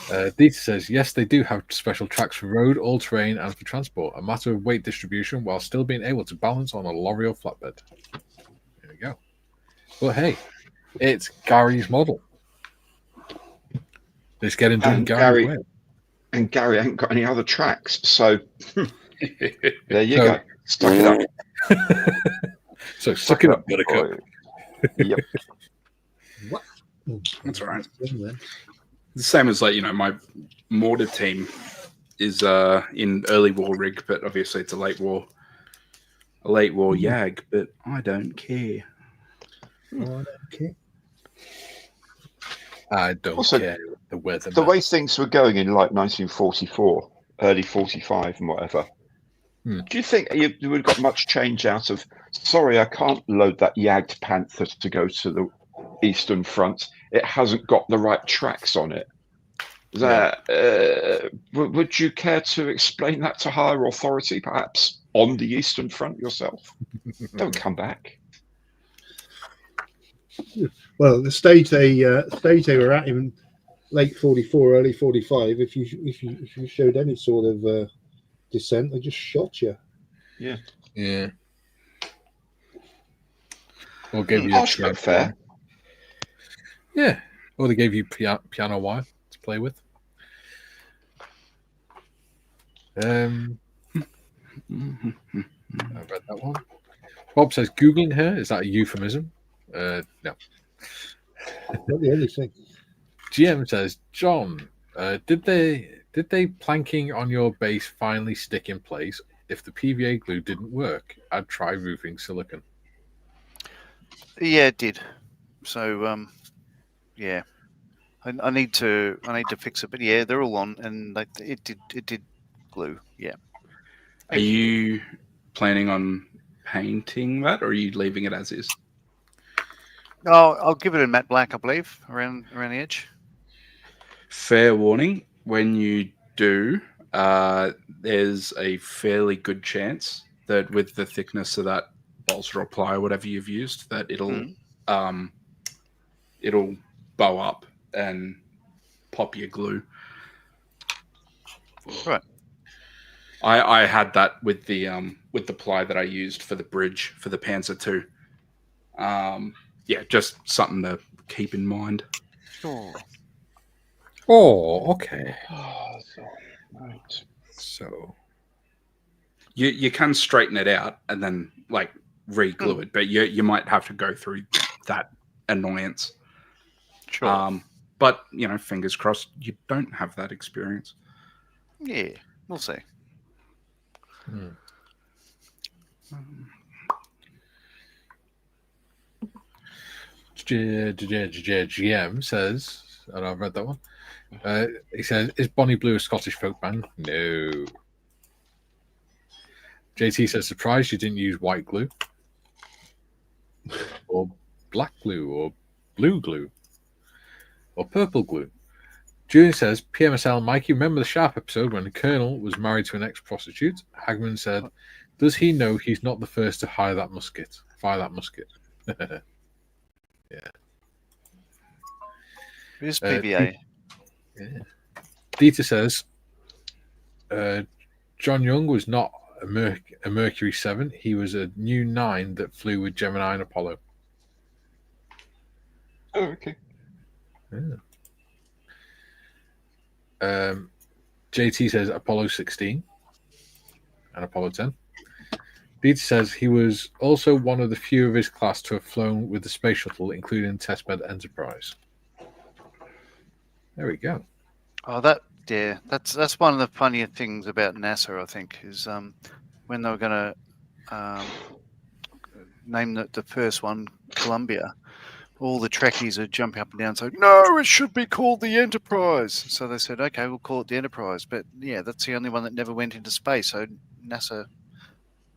Dieter says, yes, they do have special tracks for road, all-terrain, and for transport. A matter of weight distribution while still being able to balance on a lorry or flatbed. There we go. But hey, it's Gary's model. It's getting done Gary's way. And Gary ain't got any other tracks, so there you go. Stuck it up. So suck it up, Buttercup. Yep. What? That's all right. Yeah. The same as, like, you know, my mortar team is in early war rig, but obviously it's a late war YAG, but I don't care. I don't Also, care the weather. The way things were going in like 1944, early 45 and whatever, do you think you would have got much change out of, sorry, I can't load that Jagdpanther to go to the Eastern Front. It hasn't got the right tracks on it. Would you care to explain that to higher authority, perhaps, on the Eastern Front yourself? Don't come back. Well, the stage they were at in late 44, early 45. If you showed any sort of dissent, they just shot you. Yeah. Yeah. Or gave you harsh but fair. Yeah. Or they gave you piano wire to play with. I read that one. Bob says, Googling her, is that a euphemism? No. Not the only thing. GM says, John, did they planking on your base finally stick in place? If the PVA glue didn't work, I'd try roofing silicon. Yeah, it did. So, yeah, I need to fix it. But yeah, they're all on, and it did glue. Yeah. Are you planning on painting that, or are you leaving it as is? Oh, I'll give it a matte black, I believe, around the edge. Fair warning: when you do, there's a fairly good chance that with the thickness of that bolster or ply or whatever you've used, that it'll bow up and pop your glue. Right. I had that with the ply that I used for the bridge for the Panzer II. Yeah, just something to keep in mind. Sure. Oh, okay. Right. So you can straighten it out and then like re-glue it, but you might have to go through that annoyance. Sure. But fingers crossed you don't have that experience. Yeah, we'll see. GM says, and I've read that one. He says, "Is Bonnie Blue a Scottish folk band?" No. JT says, "Surprised you didn't use white glue, or black glue, or blue glue, or purple glue." Julian says, "PMSL, Mikey, remember the Sharp episode when the Colonel was married to an ex-prostitute?" Hagman said, "Does he know he's not the first to fire that musket?" Yeah. Who's PVA? Yeah. Dieter says, John Young was not a Mercury 7. He was a new 9 that flew with Gemini and Apollo. Oh, okay. Yeah. JT says Apollo 16 and Apollo 10. Dieter says he was also one of the few of his class to have flown with the space shuttle, including Testbed Enterprise. There we go. Oh, that's one of the funnier things about NASA, I think, is when they were going to name the first one Columbia, all the Trekkies are jumping up and down saying, "No, it should be called the Enterprise." So they said, "Okay, we'll call it the Enterprise." But yeah, that's the only one that never went into space. So NASA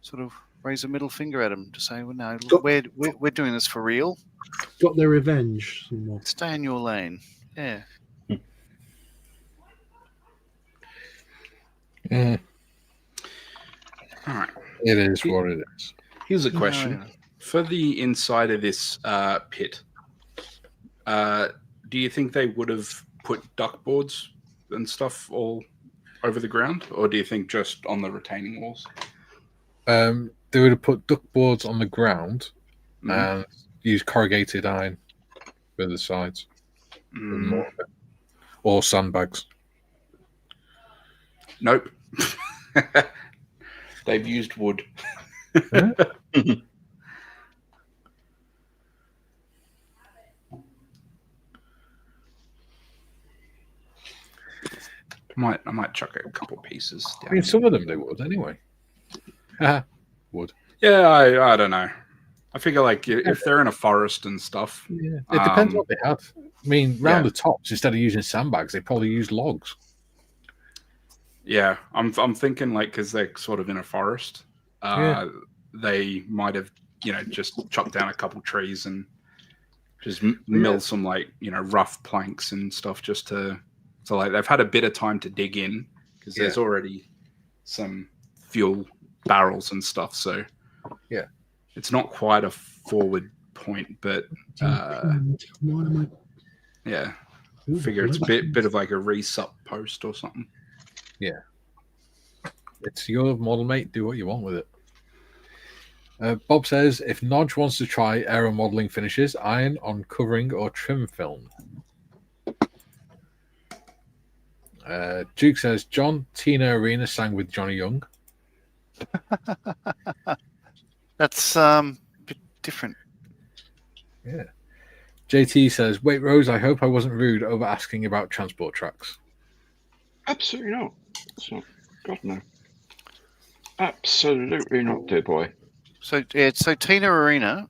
sort of raised a middle finger at them to say, "Well, no, we're doing this for real." Got their revenge. Somewhat. Stay in your lane. Yeah. Yeah. All right. It is what it is. Here's a question. No. For the inside of this pit, do you think they would have put duck boards and stuff all over the ground, or do you think just on the retaining walls? They would have put duck boards on the ground and used corrugated iron for the sides. Or sandbags. Nope. They've used wood. I might chuck a couple pieces down. I mean, some of them they would anyway. Would. Yeah, I don't know. I figure like if they're in a forest and stuff. Yeah. It depends what they had. I mean, round the tops, instead of using sandbags, they probably use logs. Yeah, I'm thinking like because they're sort of in a forest, they might have just chopped down a couple trees and just mill some rough planks and stuff just to like they've had a bit of time to dig in because there's already some fuel barrels and stuff. So it's not quite a forward point, but figure it's a bit of like a resup post or something. Yeah. It's your model, mate. Do what you want with it. Bob says, if Nodge wants to try aero modeling finishes, iron on covering or trim film. Duke says, John, Tina Arena sang with Johnny Young. That's a bit different. Yeah. JT says, wait, Rose, I hope I wasn't rude over asking about transport tracks. Absolutely not. God, no. Absolutely not, dear boy. So Tina Arena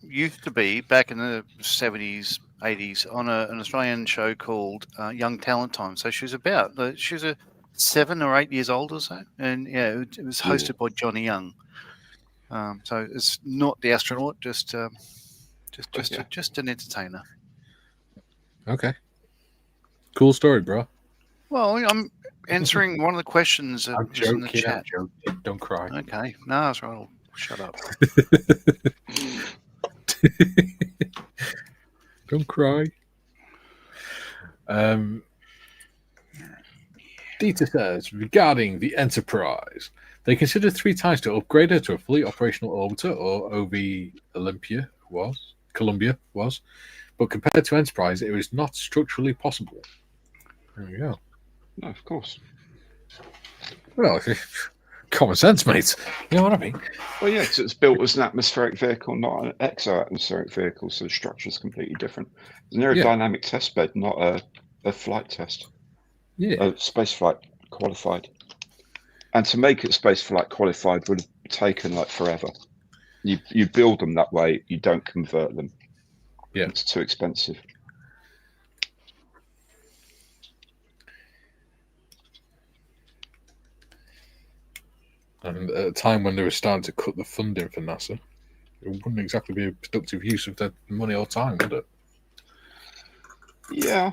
used to be back in the 70s, 80s on an Australian show called Young Talent Time. So she was 7 or 8 years old or so, and it was hosted by Johnny Young. So it's not the astronaut, just an entertainer. Okay. Cool story, bro. Well, answering one of the questions that I'm was in the joking. chat. I'm joking. Don't cry. Okay, no, that's right. I'll shut up. Don't cry. Dieter says, regarding the Enterprise, they considered 3 times to upgrade her to a fully operational orbiter, or OV Columbia was, but compared to Enterprise, it was not structurally possible. There we go. No, of course. Well, common sense, mate. You know what I mean? Well, yeah, because it's built as an atmospheric vehicle, not an exo-atmospheric vehicle, so the structure is completely different. It's an aerodynamic test bed, not a flight test. Yeah. A space flight qualified. And to make it space flight qualified would have taken like forever. You build them that way, you don't convert them. Yeah. It's too expensive. And at a time when they were starting to cut the funding for NASA, it wouldn't exactly be a productive use of their money or time, would it? Yeah.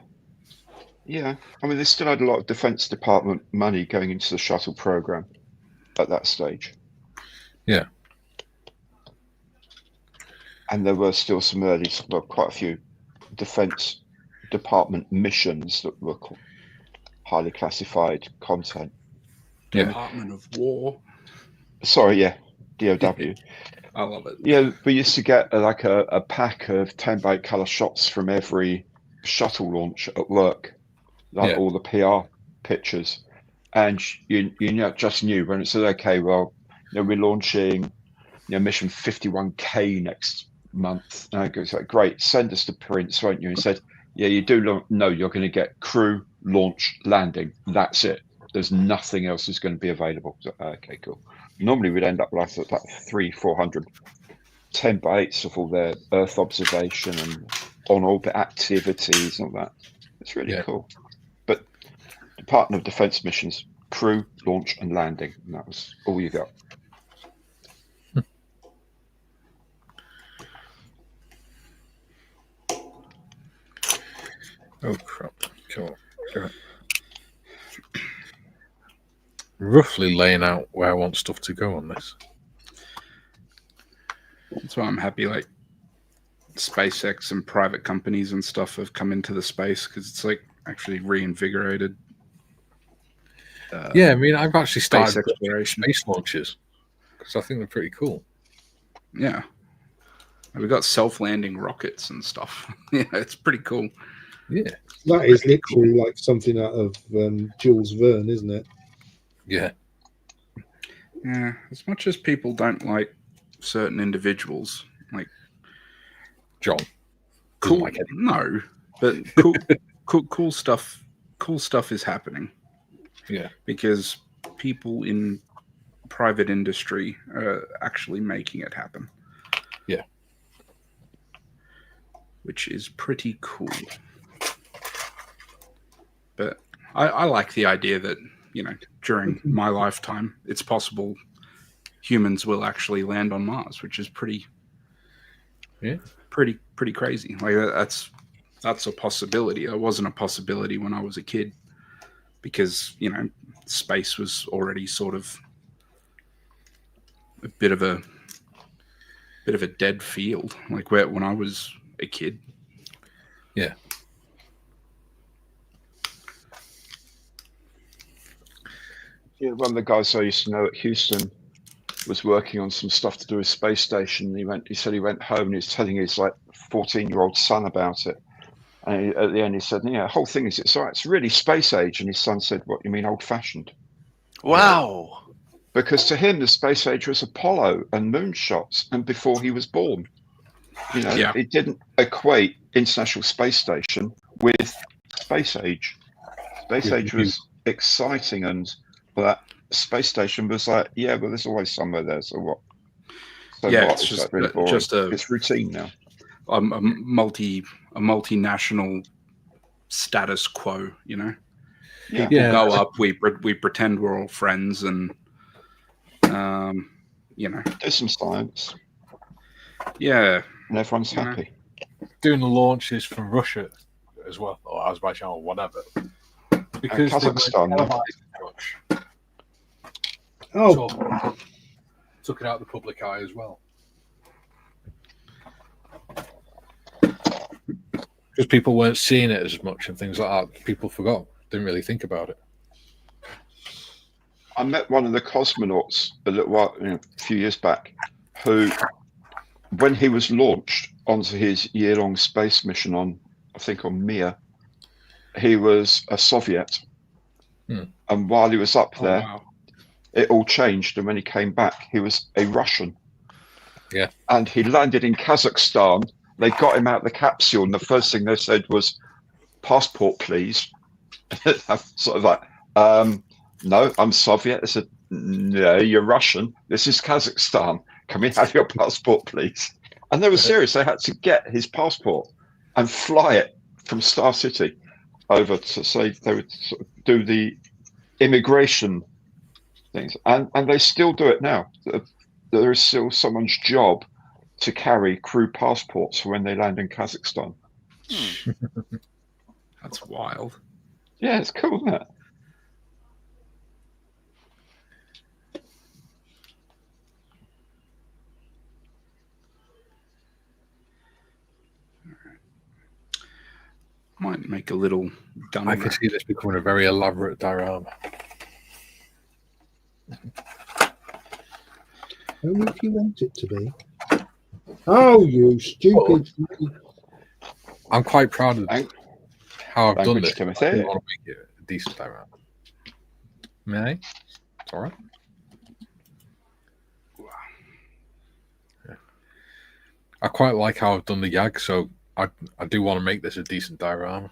Yeah. I mean, they still had a lot of Defense Department money going into the shuttle program at that stage. Yeah. And there were still some early, well, quite a few Defense Department missions that were highly classified content. Department of War. Sorry, yeah, DOW. I love it. Yeah, we used to get like a pack of 10x8 color shots from every shuttle launch at work, like all the PR pictures, and you just knew when it said, okay, well, we're launching mission 51K next month. And I go, like, great, send us the prints, won't you? And he said, yeah, you do know you're going to get crew, launch, landing. That's it. There's nothing else that's going to be available. So, okay, cool. Normally we'd end up with like 300-400 10x8s of all their Earth observation and on-orbit activities and all that. It's really cool. But Department of Defense missions, crew, launch, and landing. And that was all you got. Oh, crap. Come on. Roughly laying out where I want stuff to go on this. That's why I'm happy, like, SpaceX and private companies and stuff have come into the space, because it's, like, actually reinvigorated. Yeah, I mean, I've actually started exploration. Space launches, because I think they're pretty cool. Yeah. And we've got self-landing rockets and stuff. Yeah, it's pretty cool. Yeah. That is literally like something out of Jules Verne, isn't it? Yeah. Yeah, as much as people don't like certain individuals, like John. Cool. Like no, but cool stuff. Cool stuff is happening. Yeah, because people in private industry are actually making it happen. Yeah, which is pretty cool. But I like the idea that, during my lifetime, it's possible humans will actually land on Mars, which is pretty crazy. Like that's a possibility. That wasn't a possibility when I was a kid, because space was already sort of a bit of a dead field. Like when I was a kid. Yeah. Yeah, one of the guys I used to know at Houston was working on some stuff to do with space station. He said he went home and he was telling his 14-year-old son about it. And at the end he said, the whole thing is, it's really space age. And his son said, what, you mean old fashioned? Wow. Because to him, the space age was Apollo and moonshots and before he was born. He didn't equate International Space Station with space age. Space age was exciting, and that space station was like, well, there's always somewhere there. So what? So yeah, what? It's just really it's routine now. A multinational status quo. People go up. We pretend we're all friends, and there's some science. Yeah, and everyone's happy. Doing the launches from Russia as well, or Azerbaijan, or whatever. Because Kazakhstan. Oh, so, took it out of the public eye as well. Because people weren't seeing it as much and things like that. People forgot, didn't really think about it. I met one of the cosmonauts a few years back, who, when he was launched onto his year-long space mission on Mir, he was a Soviet. And while he was up there, it all changed. And when he came back, he was a Russian. Yeah. And he landed in Kazakhstan. They got him out of the capsule, and the first thing they said was, "Passport, please." Sort of like, no, I'm Soviet. They said, "No, you're Russian. This is Kazakhstan. Can we have your passport, please?" And they were serious. They had to get his passport and fly it from Star City over to say they would sort of do the immigration things. And they still do it now. There is still someone's job to carry crew passports for when they land in Kazakhstan. That's wild. Yeah, it's cool, isn't it? Might make a little gun. I can see this becoming a very elaborate diorama. only if you want it to be. Oh, you stupid! I'm quite proud of how I've done this. Timothy. I want to make it a decent diorama. May I? It's all right. Yeah. I quite like how I've done the Jag, so I do want to make this a decent diorama.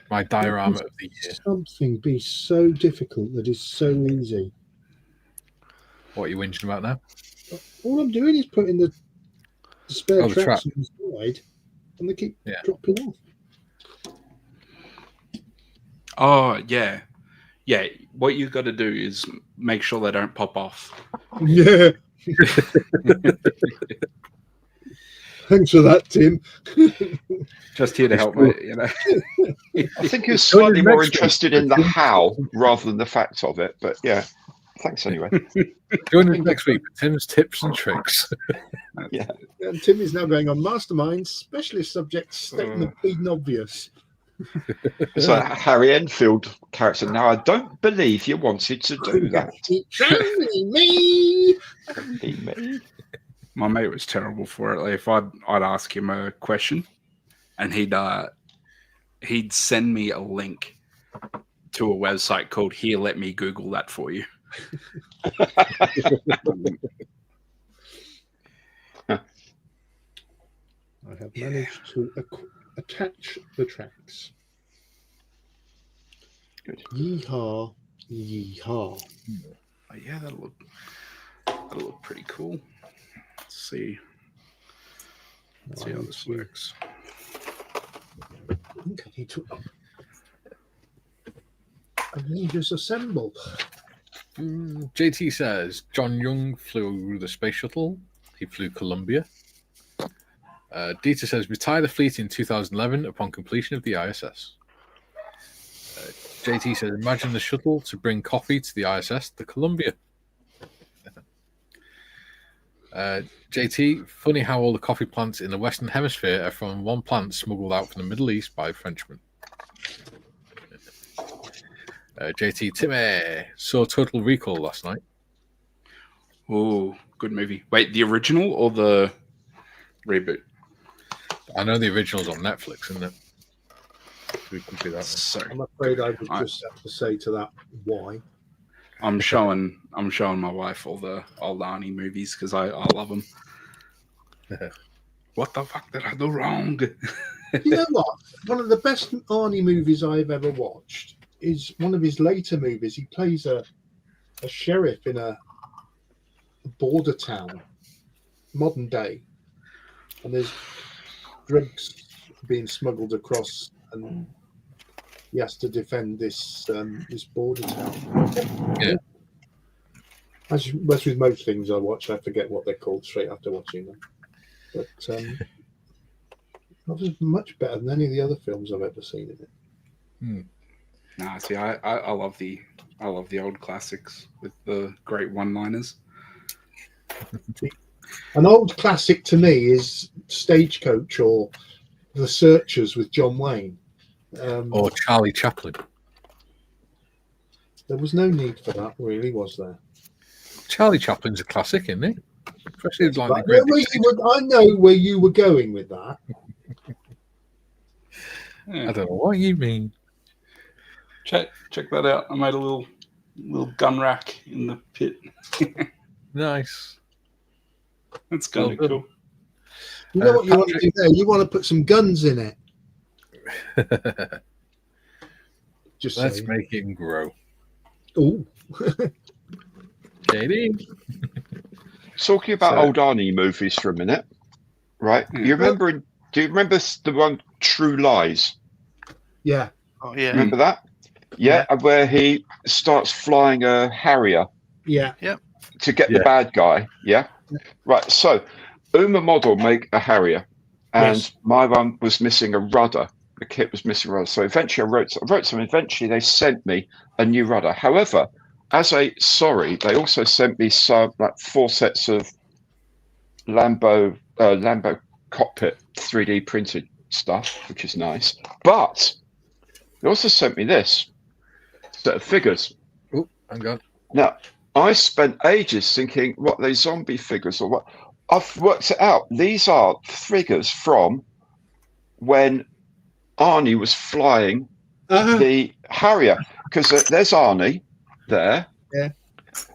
My diorama of the year. Something be so difficult that is so easy. What are you whinging about now? All I'm doing is putting the spare the tracks trap. on the side, and they keep Yeah. dropping off. Oh, yeah. Yeah, what you got to do is make sure they don't pop off. Yeah. Thanks for that, Tim. Just here to help me, you know. I think he was slightly more interested in the how rather than the fact of it. But yeah, thanks anyway. Join us next week with Tim's tips and tricks. Yeah. And Tim is now going on Mastermind Specialist Subject Statement Being Obvious. It's like Harry Enfield character. Now, I don't believe you wanted to do that. It's only me. Me. My mate was terrible for it. Like if I'd ask him a question, and he'd send me a link to a website called "Here, let me Google that for you." I have managed to attach the tracks. Good. Yeehaw, yeehaw. Oh, yeah, that'll look pretty cool. Let's see how this works. I think I need to. I need to assemble. JT says John Young flew the space shuttle. He flew Columbia. Dieter says retire the fleet in 2011 upon completion of the ISS. JT says imagine the shuttle to bring coffee to the ISS, the Columbia. JT, funny how all the coffee plants in the Western Hemisphere are from one plant smuggled out from the Middle East by Frenchmen. JT, Timmy saw Total Recall last night. Oh, good movie. Wait, the original or the reboot? I know the original's on Netflix, isn't it? We can do that. So I'm afraid I would just have to say to that, why? I'm showing my wife all the old Arnie movies because I love them. What the fuck did I do wrong? You know what? One of the best Arnie movies I've ever watched is one of his later movies. He plays a sheriff in a border town, modern day, and there's drugs being smuggled across, and he has to defend this this border town. Yeah. As with most things I watch, I forget what they're called straight after watching them. But that was much better than any of the other films I've ever seen in it. Nah, see, I love the old classics with the great one-liners. An old classic to me is Stagecoach or The Searchers with John Wayne. Or Charlie Chaplin. There was no need for that, really, was there? Charlie Chaplin's a classic, isn't he? Especially Yes, like I know where you were going with that. Yeah. I don't know what you mean. Check that out. I made a little gun rack in the pit. Nice. That's kind of cool. You know what you want to do there? You want to put some guns in it. Let's make it grow. Oh. JD. Talking about old Arnie movies for a minute, right? Do you remember the one True Lies? Yeah. Oh, yeah. Remember that? Yeah, where he starts flying a Harrier. Yeah. To get the bad guy. Yeah. Right. So Uma Model make a Harrier, and my one was missing a rudder. The kit was missing a rudder. So eventually I wrote some. Eventually they sent me a new rudder. However, as a sorry, they also sent me some 4 sets of Lambo cockpit 3D printed stuff, which is nice. But they also sent me this set of figures. Oh, hang on. Now, I spent ages thinking, what, they zombie figures or what? I've worked it out. These are figures from when Arnie was flying the Harrier. Because there's Arnie there. Yeah.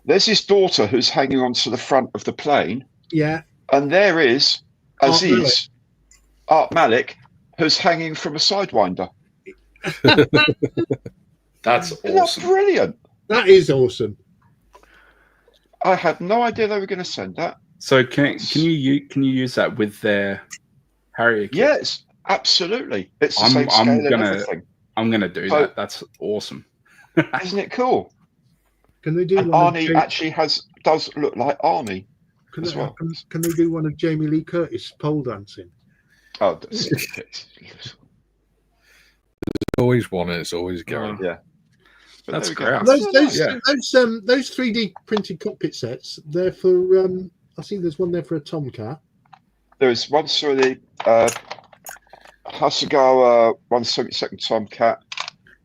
There's his daughter who's hanging onto the front of the plane. Yeah. And there is Aziz, Art Malik, who's hanging from a Sidewinder. That's awesome. Isn't that brilliant? That is awesome. I had no idea they were going to send that. So can you use that with their Harrier kit? Yes, absolutely. It's the same scale and everything. I'm gonna do that. That's awesome. Isn't it cool? Can they do and one Arnie actually does look like Arnie as well. Can they do one of Jamie Lee Curtis pole dancing? Oh, there's always one, and it's always going. Yeah. But that's great. Those 3D printed cockpit sets, they're for I think there's one there for a Tomcat. There's one for the Hasegawa 172nd Tomcat,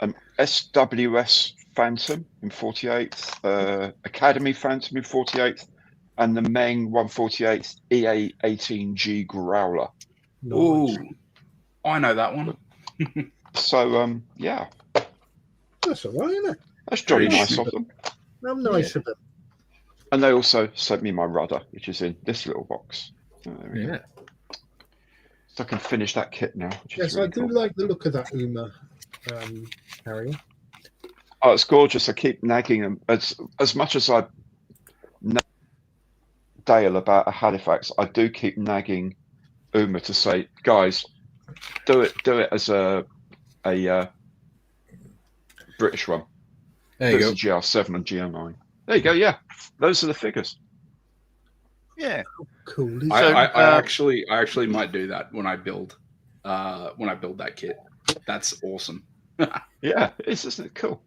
an SWS Phantom in 48th, Academy Phantom in 48th, and the Meng 148th EA-18G Growler. Nice. Ooh, I know that one. So yeah, that's all right, isn't it? that's jolly nice of them. How nice of them. And they also sent me my rudder, which is in this little box. Oh, there we go. So I can finish that kit now. Which is really I do cool. like the look of that Uma Harrier. Oh, it's gorgeous. I keep nagging them as much as I nag Dale about a Halifax. I do keep nagging Uma to say, guys, do it as a British one. There you go. A GR7 and GR9. There you go. Yeah, those are the figures. Yeah, Cool. I actually might do that when I build that kit. That's awesome. Yeah, it is, isn't it cool?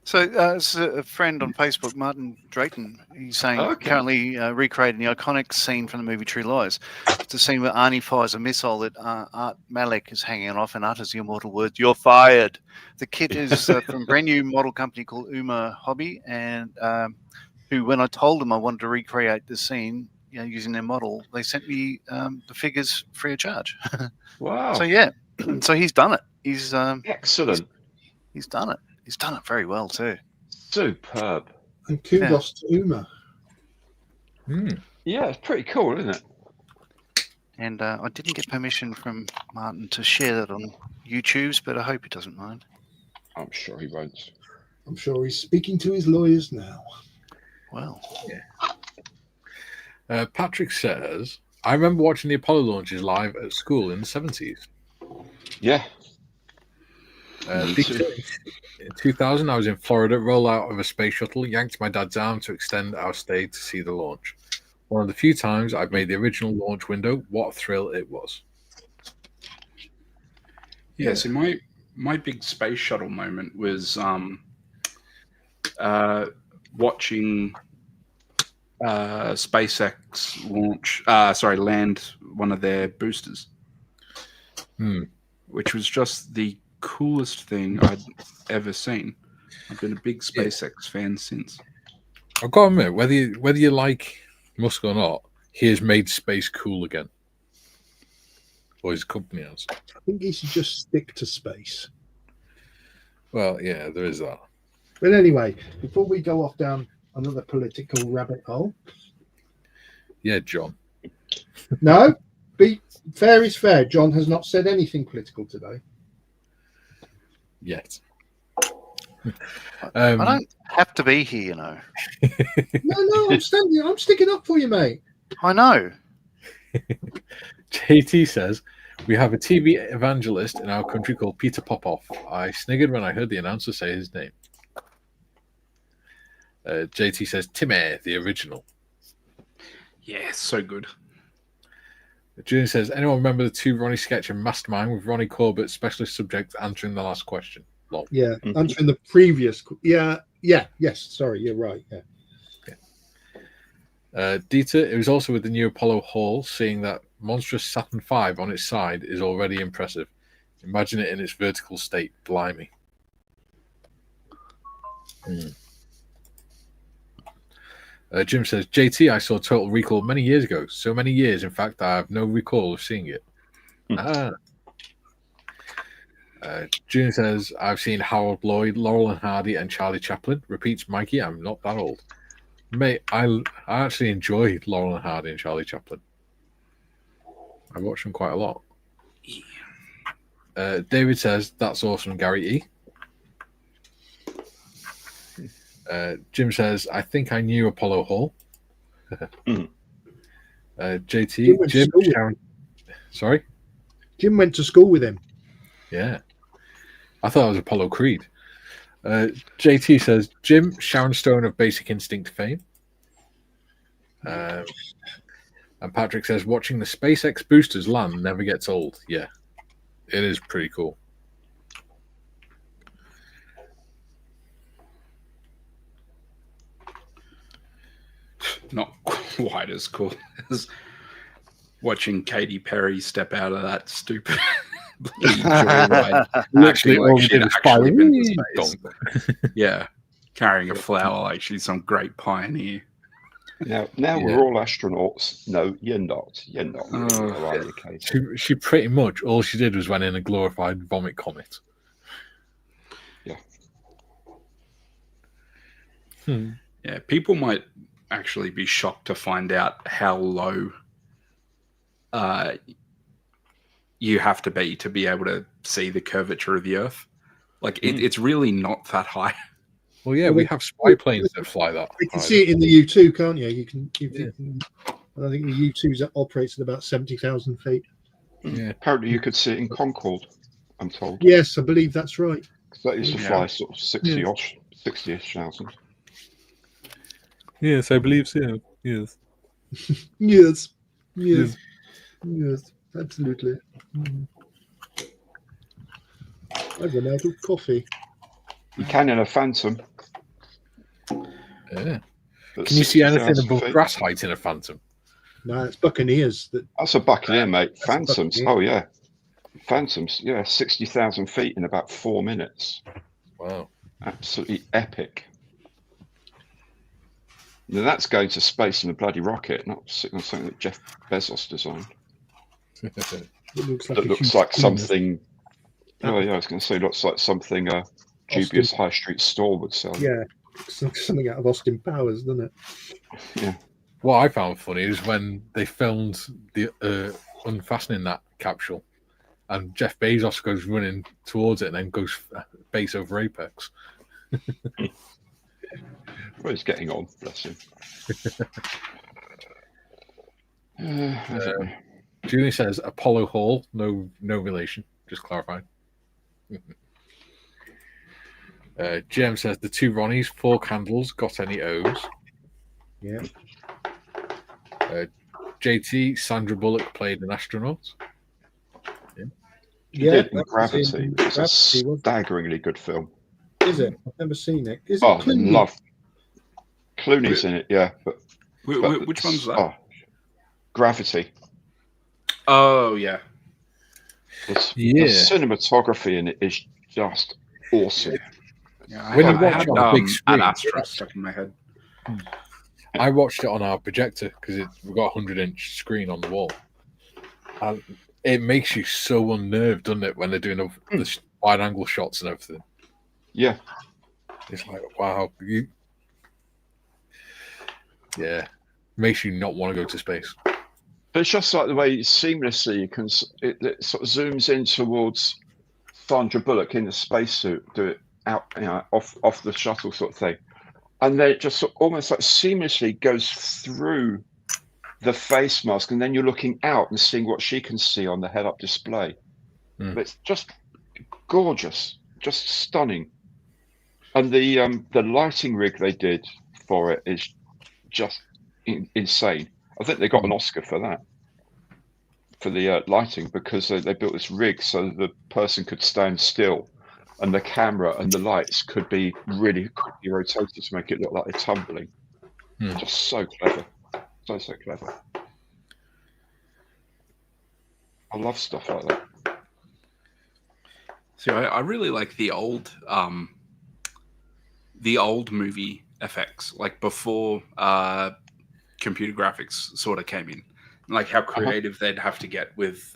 So it's a friend on Facebook, Martin Drayton. He's saying currently recreating the iconic scene from the movie True Lies. It's a scene where Arnie fires a missile that Art Malik is hanging off and utters the immortal words, "You're fired." The kit is from a brand new model company called Uma Hobby, and who, when I told them I wanted to recreate the scene, using their model, they sent me the figures free of charge. Wow. So yeah, so he's done it. He's excellent. He's done it. He's done it very well too. Superb. And kudos to Uma. Yeah, it's pretty cool, isn't it? And I didn't get permission from Martin to share that on YouTube's, but I hope he doesn't mind. I'm sure he won't. I'm sure he's speaking to his lawyers now. Well, yeah. Patrick says, I remember watching the Apollo launches live at school in the 70s. Yeah. In 2000, I was in Florida, rolled out of a space shuttle, yanked my dad's arm to extend our stay to see the launch. One of the few times I've made the original launch window. What a thrill it was. Yeah, so my big space shuttle moment was watching SpaceX land one of their boosters, which was just the coolest thing I'd ever seen. I've been a big SpaceX fan since. I've got to admit, whether you like Musk or not, he has made space cool again. Or his company has. I think he should just stick to space. Well, yeah, there is that. But anyway, before we go off down another political rabbit hole. Yeah, John. No, fair is fair. John has not said anything political today. Yet. I don't have to be here, you know. No, I'm sticking up for you, mate. I know. JT says, we have a TV evangelist in our country called Peter Popoff. I sniggered when I heard the announcer say his name. JT says, Timmy, the original. Yeah, so good. Julian says, anyone remember the 2 Ronnie sketch in Mastermind with Ronnie Corbett, specialist subject, answering the last question? Lol. Yeah, answering the previous. Yes. Sorry, you're right. Yeah. Dieter, it was also with the new Apollo Hall. Seeing that monstrous Saturn V on its side is already impressive. Imagine it in its vertical state. Blimey. Jim says, JT, I saw Total Recall many years ago. So many years, in fact, I have no recall of seeing it. June says, I've seen Harold Lloyd, Laurel and Hardy, and Charlie Chaplin. Repeats Mikey, I'm not that old. Mate, I actually enjoy Laurel and Hardy and Charlie Chaplin. I watch them quite a lot. David says, that's awesome, Gary E. Jim says, I think I knew Apollo Hall. JT, Jim, Sharon. Sorry? Jim went to school with him. Yeah. I thought it was Apollo Creed. JT says, Jim, Sharon Stone of Basic Instinct fame. And Patrick says, watching the SpaceX boosters land never gets old. Yeah, it is pretty cool. Not quite as cool as watching Katy Perry step out of that stupid joyride. Literally, like she'd actually been to space. Yeah, carrying a flower like she's some great pioneer. Now we're all astronauts. No, you're not. You're not. She pretty much all she did was went in a glorified vomit comet. Yeah. Yeah, people might actually be shocked to find out how low you have to be able to see the curvature of the Earth. Like it's really not that high. Well, yeah, we have spy planes that fly that. You can see it in the U2, can't you? I think the U2 operates at about 70,000 feet. Yeah. Apparently, you could see it in Concorde, I'm told. Yes, I believe that's right. That used to fly sort of 60-ish thousand. Yes, I believe so. Yes. Yes, absolutely. I've run out of coffee. You can in a Phantom. Yeah. Can you see anything above grass height in a Phantom? No, it's Buccaneers. That's a Buccaneer, mate. Phantoms. Oh, yeah. Phantoms, 60,000 feet in about 4 minutes. Wow. Absolutely epic. Now that's going to space in a bloody rocket, not sitting on something that Jeff Bezos designed. It looks like something. Oh, yeah, I was going to say, looks like something a dubious high street store would sell. Yeah, something out of Austin Powers, doesn't it? Yeah. What I found funny is when they filmed the unfastening that capsule, and Jeff Bezos goes running towards it and then goes base over apex. Well, he's getting on, bless him. Julie says Apollo Hall, no relation, just clarifying. Jem says the 2 Ronnies, 4 candles, got any O's? Yeah. JT, Sandra Bullock played an astronaut. Did in Gravity. It's a staggeringly good film. Is it? I've never seen it. Is it Clooney? Love Clooney's in it, yeah. But which one's that? Oh, Gravity. Oh yeah. The cinematography in it is just awesome. Yeah, when you watch it on a big screen, Astra stuck in my head. I watched it on our projector because we've got a 100-inch screen on the wall, and it makes you so unnerved, doesn't it, when they're doing the wide-angle shots and everything? Yeah, it's like wow, makes you not want to go to space. But it's just like the way seamlessly it sort of zooms in towards Sandra Bullock in the spacesuit, do it out, off the shuttle sort of thing, and then it just sort of almost like seamlessly goes through the face mask, and then you're looking out and seeing what she can see on the head-up display. But it's just gorgeous, just stunning, and the lighting rig they did for it is just insane. I think they got an Oscar for that, for the lighting, because they built this rig so the person could stand still and the camera and the lights could be really quickly rotated to make it look like they're tumbling. Just so clever. So clever. I love stuff like that. So I really like the old movie effects, like before computer graphics sort of came in, like how creative they'd have to get with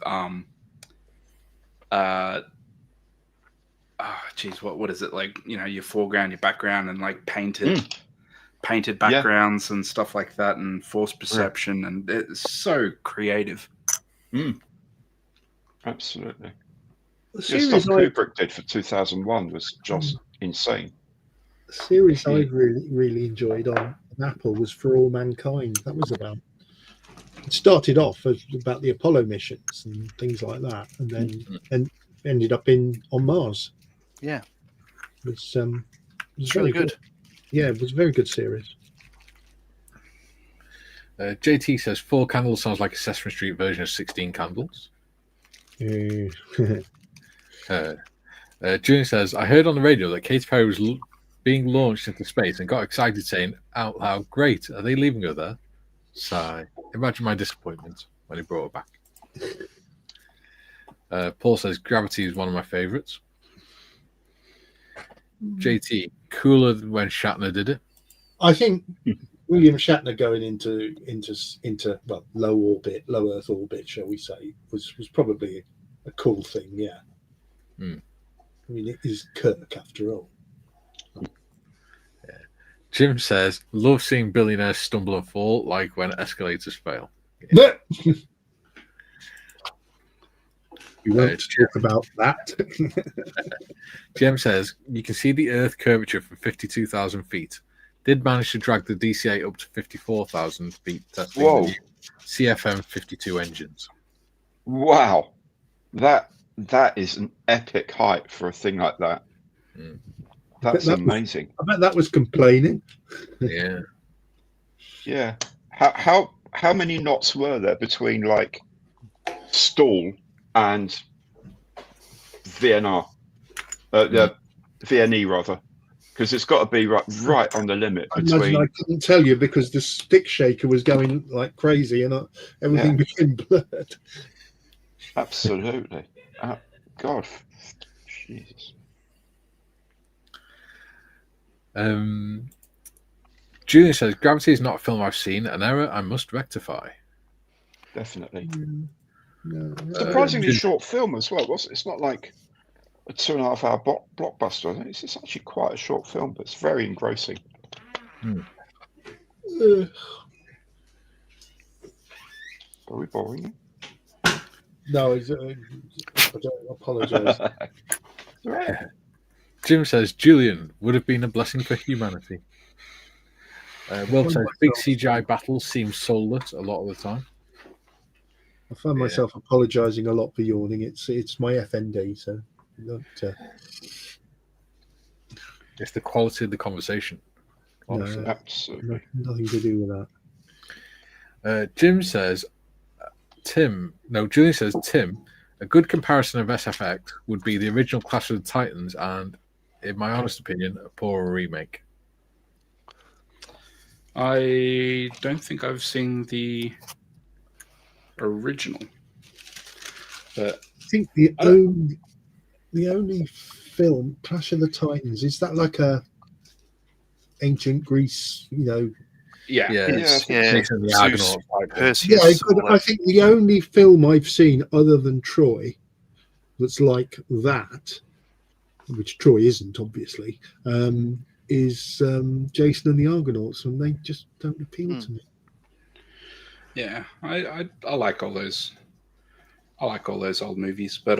what is it, like, your foreground, your background, and like painted backgrounds and stuff like that, and force perception, and it's so creative. Absolutely. The stuff Kubrick did for 2001 was just insane. The series I really enjoyed on Apple was For All Mankind. That was it started off as about the Apollo missions and things like that, and then ended up on Mars. Yeah, it was really good. Yeah, it was a very good series. JT says 4 Candles sounds like a Sesame Street version of 16 Candles. Julian says, I heard on the radio that Katy Perry was being launched into space and got excited, saying out loud, great, are they leaving her there? Sigh. Imagine my disappointment when he brought her back. Paul says Gravity is one of my favourites. JT, cooler than when Shatner did it. I think William Shatner going into low Earth orbit, shall we say, was probably a cool thing. Yeah. I mean, it is Kirk after all. Yeah. Jim says, love seeing billionaires stumble and fall, like when escalators fail. Yeah. We won't talk about that. Jim says, you can see the Earth curvature from 52,000 feet. Did manage to drag the DC-8 up to 54,000 feet, testing the CFM 52 engines. Wow. That is an epic height for a thing like that. That's amazing. I bet that was complaining. Yeah. Yeah. How many knots were there between like stall and VNR? VNE rather. Because it's got to be right on the limit between. I couldn't tell you because the stick shaker was going like crazy and everything became blurred. Absolutely. God. Jesus. Julian says, Gravity is not a film I've seen. An error I must rectify. Definitely. No. Surprisingly short film as well. It's not like a 2.5 hour blockbuster. I think it's actually quite a short film, but it's very engrossing. Are we boring you? No, I don't apologise. Right. Jim says, Julian would have been a blessing for humanity. Will says, big CGI battles seem soulless a lot of the time. I find myself apologising a lot for yawning. It's my FND, so not. It's the quality of the conversation. Honestly. No, absolutely. Nothing to do with that. Julian says, Tim, A good comparison of SFX would be the original Clash of the Titans and, in my honest opinion, a poorer remake. I don't think I've seen the original, but I think the only film, Clash of the Titans, is that like a ancient Greece, yeah. Jason the Zeus, Argonaut type thing. Perseus, all I that. think the only film I've seen other than Troy that's like that, which Troy isn't obviously, is Jason and the Argonauts, and they just don't appeal to me. Yeah, I like all those. I like all those old movies, but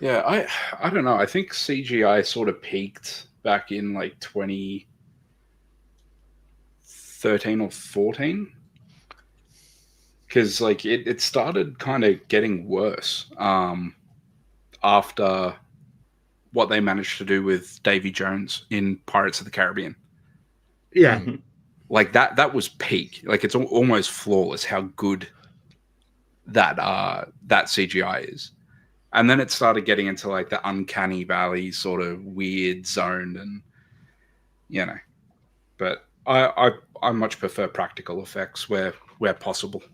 yeah, I don't know. I think CGI sort of peaked back in like 2013 or 14, because like it started kind of getting worse after what they managed to do with Davy Jones in Pirates of the Caribbean. Yeah. Like that was peak. Like it's almost flawless how good that CGI is. And then it started getting into like the uncanny valley sort of weird zone, and but I much prefer practical effects where possible.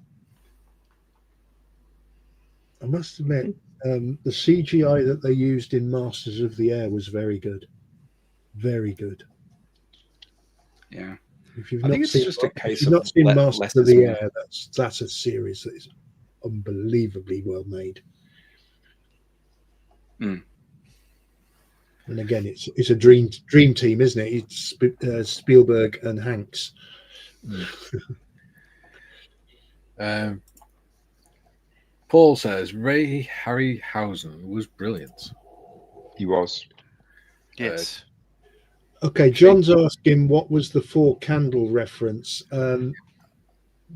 I must admit, the CGI that they used in Masters of the Air was very good. Very good. Yeah. If you've I not think it's seen, just a case if you've of not seen less Masters of is the more. Air, that's a series that is unbelievably well made. Mm. And again, it's a dream team, isn't it? It's Spielberg and Hanks. Paul says Ray Harryhausen was brilliant. He was. Yes. Okay, John's asking what was the 4-candle reference.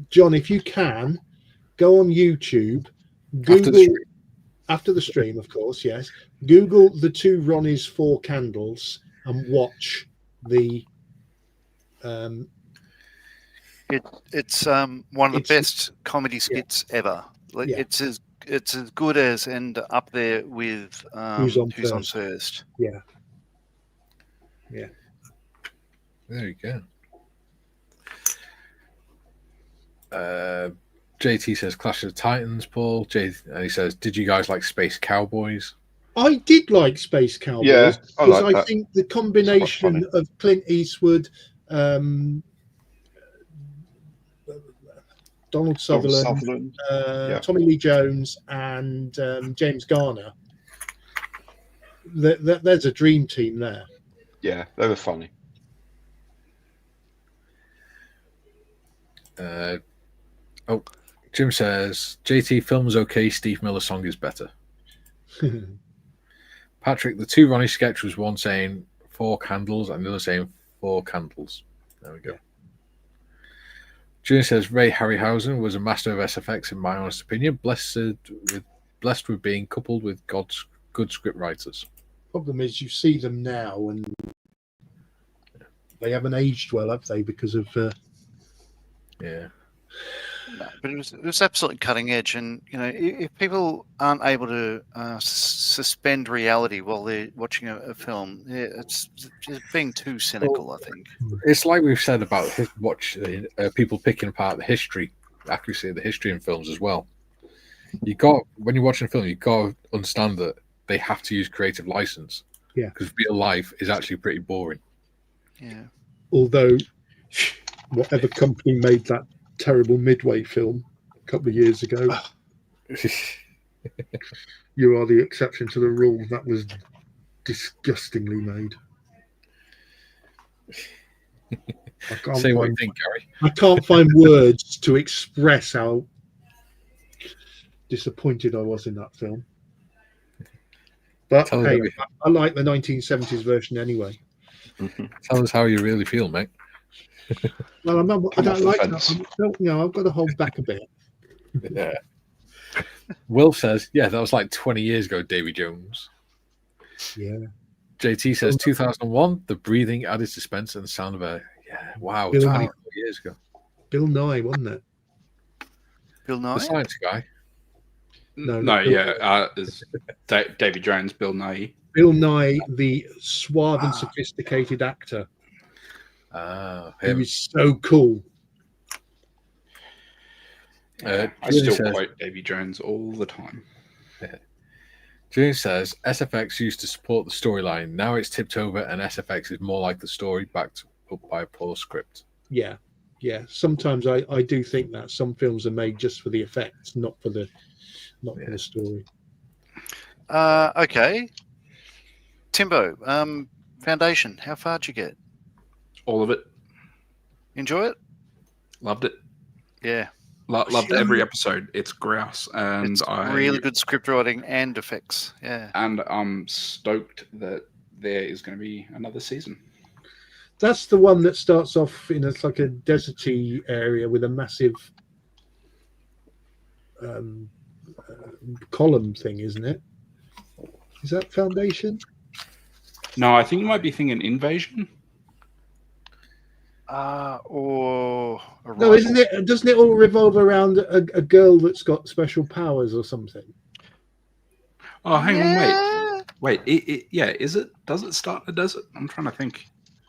John, if you can, go on YouTube, Google after the stream, of course, yes. Google the 2 Ronnies 4 candles and watch the. It's one of the best comedy skits ever. Like it's as good as and up there with Who's on First. Yeah. There you go. JT says Clash of the Titans, Paul. And he says, did you guys like Space Cowboys? I did like Space Cowboys. Yeah, I think the combination of Clint Eastwood, Donald Sutherland, Tommy Lee Jones, and James Garner. There's a dream team there. Yeah, they were funny. Jim says JT film's okay. Steve Miller's song is better. Patrick, the 2 Ronnie sketch was one saying 4 candles and the other saying 4 candles. There we go. Junior says Ray Harryhausen was a master of SFX in my honest opinion, blessed with being coupled with good script writers. Problem is you see them now and they haven't aged well, have they? Because of yeah. No, but it was absolutely cutting edge, and if people aren't able to suspend reality while they're watching a film, it's just being too cynical. I think it's like we've said about people picking apart the accuracy of the history in films as well. When you're watching a film, you got to understand that they have to use creative license. Yeah, because real life is actually pretty boring. Yeah. Although, whatever company made that terrible Midway film a couple of years ago, you are the exception to the rule. That was disgustingly made. Say what you think, Gary. I can't find words to express how disappointed I was in that film. But hey, I like the 1970s version anyway. Tell us how you really feel, mate. Well, I don't like that. I've got to hold back a bit. Yeah. Will says, yeah, that was like 20 years ago, Davy Jones. Yeah. JT says 2001, the breathing added suspense and the sound of a wow, 24 years ago. Bill Nye, wasn't it? Bill Nye, the science guy. No, is Davy Jones, Bill Nighy. Bill Nye, the suave and sophisticated actor. Who is so cool. I still quote Davy Jones all the time. Julian says SFX used to support the storyline. Now it's tipped over, and SFX is more like the story backed up by a poor script. Yeah. Sometimes I do think that some films are made just for the effects, not for the story. Okay. Timbo, Foundation. How far did you get? All of it. Enjoy it? Loved it. Yeah. Loved every episode. It's grouse, and it's really good script writing and effects. Yeah. And I'm stoked that there is going to be another season. That's the one that starts off in a deserty area with a massive column thing, isn't it? Is that Foundation? No, I think you might be thinking Invasion. Or no, isn't it? Doesn't it all revolve around a girl that's got special powers or something? Oh, hang on, wait. Is it? Does it start in the desert? I'm trying to think.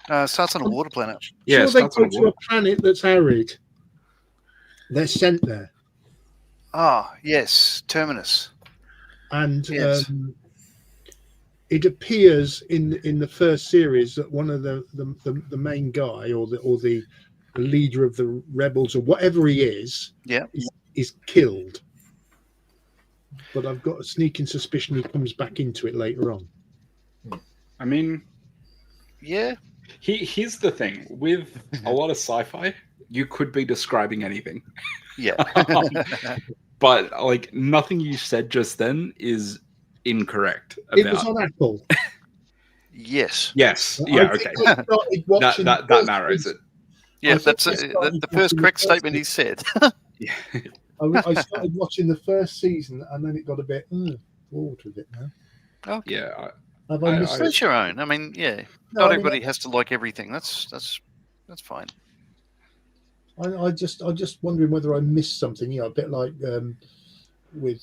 It starts on a water planet. Yeah, sure, they go to a planet that's arid. They're sent there. Yes, Terminus. And yes. It appears in the first series that one of the main guy or the leader of the rebels or whatever he is, is killed. But I've got a sneaking suspicion he comes back into it later on. I mean, yeah. Here's the thing with a lot of sci-fi, you could be describing anything. Yeah. But nothing you said just then is incorrect. It was on Apple. Yes. Yeah. Okay. That narrows it. Yeah, that's the first correct statement he said. Yeah. I started watching the first season, and then it got a bit bored with it now. Okay. Yeah. It's your own. I mean, not everybody has to like everything. That's fine. I just wondering whether I missed something. A bit like with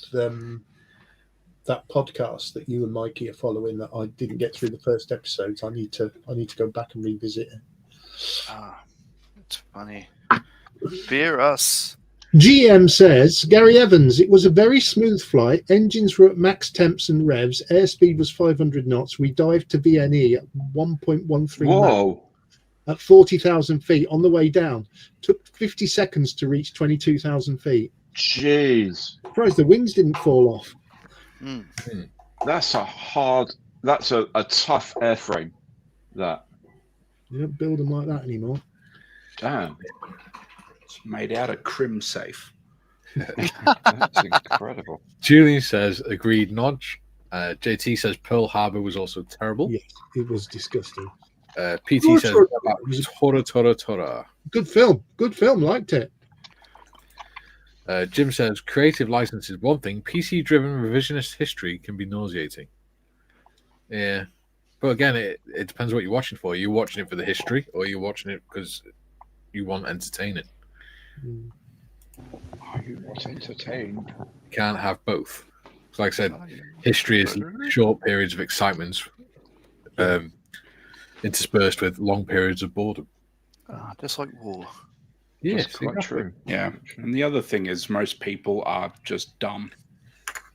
that podcast that you and Mikey are following that I didn't get through the first episodes. I need to go back and revisit it. That's funny. Fear us. GM says, Gary Evans, it was a very smooth flight. Engines were at max temps and revs. Airspeed was 500 knots. We dived to VNE at 1.13 Whoa. At 40,000 feet on the way down. Took 50 seconds to reach 22,000 feet. Jeez. Surprised the wings didn't fall off. That's a tough airframe, that. You don't build them like that anymore. Damn. It's made out of crim safe. That's incredible. Julian says, agreed, Nodge. JT says Pearl Harbor was also terrible. Yes, it was disgusting. PT says Tora. Good film, liked it. Jim says creative license is one thing. PC driven revisionist history can be nauseating. Yeah. But again, it depends what you're watching for. Are you watching it for the history, or are you watching it because you want entertainment? You want entertained? You can't have both. So like I said, history is short periods of excitement interspersed with long periods of boredom. Just like war. Yes, that's quite true. Yeah. And the other thing is most people are just dumb.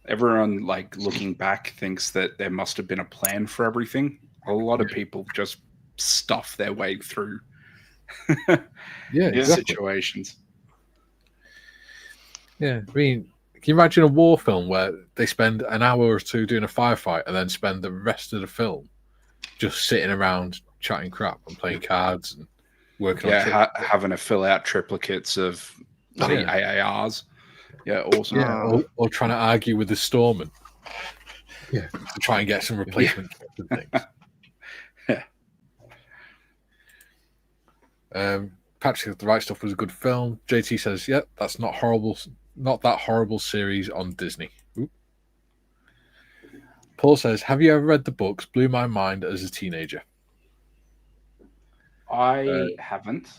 Everyone, looking back, thinks that there must have been a plan for everything. A lot of people just stuff their way through situations. Yeah, I mean, can you imagine a war film where they spend an hour or two doing a firefight and then spend the rest of the film just sitting around chatting crap and playing cards and working on having to fill out triplicates of AARs. Yeah, awesome. Yeah, or trying to argue with the storeman. Yeah, to try and get some replacement things. Patrick, The Right Stuff was a good film. JT says, "Yep, that's not horrible. Not that horrible series on Disney." Oop. Paul says, "Have you ever read the books? Blew my mind as a teenager." I haven't.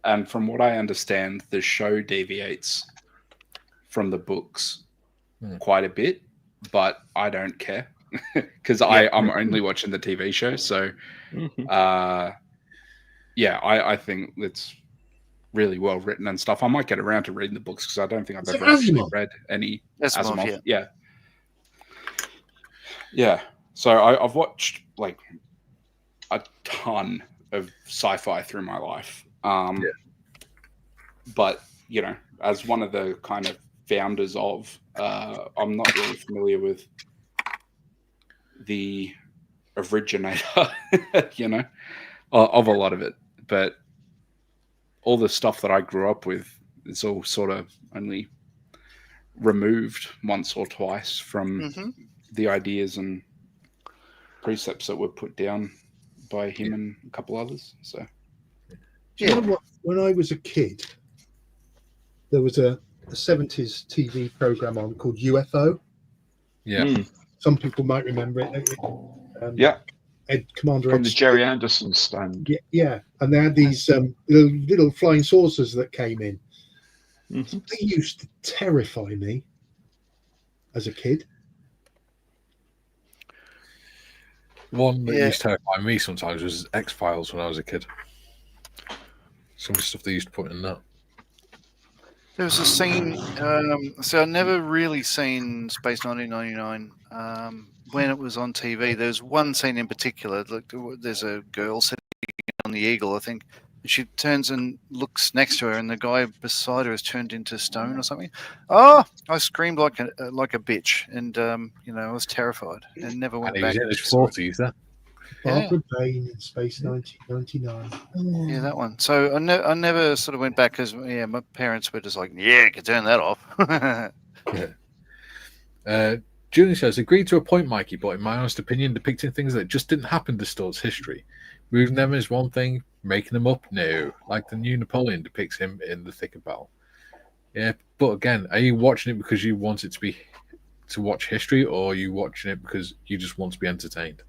And from what I understand, the show deviates from the books quite a bit, but I don't care because I'm only watching the TV show. So, I think it's really well written and stuff. I might get around to reading the books because I don't think I've ever actually read any Asimov. Yeah. So I've watched like a ton of sci-fi through my life. But as one of the kind of founders of, I'm not really familiar with the originator, of a lot of it. But all the stuff that I grew up with is all sort of only removed once or twice from the ideas and precepts that were put down by him and a couple others. So, when I was a kid, there was a 70s TV program on called UFO. Some people might remember it. Commander from the Jerry Anderson stand. And they had these little flying saucers that came in. They used to terrify me as a kid. One that used to terrify me sometimes was X-Files when I was a kid. Some of the stuff they used to put in that. There was a scene, so I've never really seen Space 1999 when it was on TV. There's one scene in particular, there's a girl sitting on the Eagle, I think. She turns and looks next to her, and the guy beside her has turned into stone or something. Oh, I screamed like a bitch, and I was terrified and never went back. He was in his 40s then. Barbara Bain in Space 1999. Yeah, that one. So I never sort of went back because my parents were just like, you can turn that off. Julie says, agreed to a point, Mikey, but in my honest opinion, depicting things that just didn't happen distorts history. Moving them is one thing, making them up, no. Like the new Napoleon depicts him in the thick of battle. Yeah, but again, are you watching it because you want it to watch history, or are you watching it because you just want to be entertained?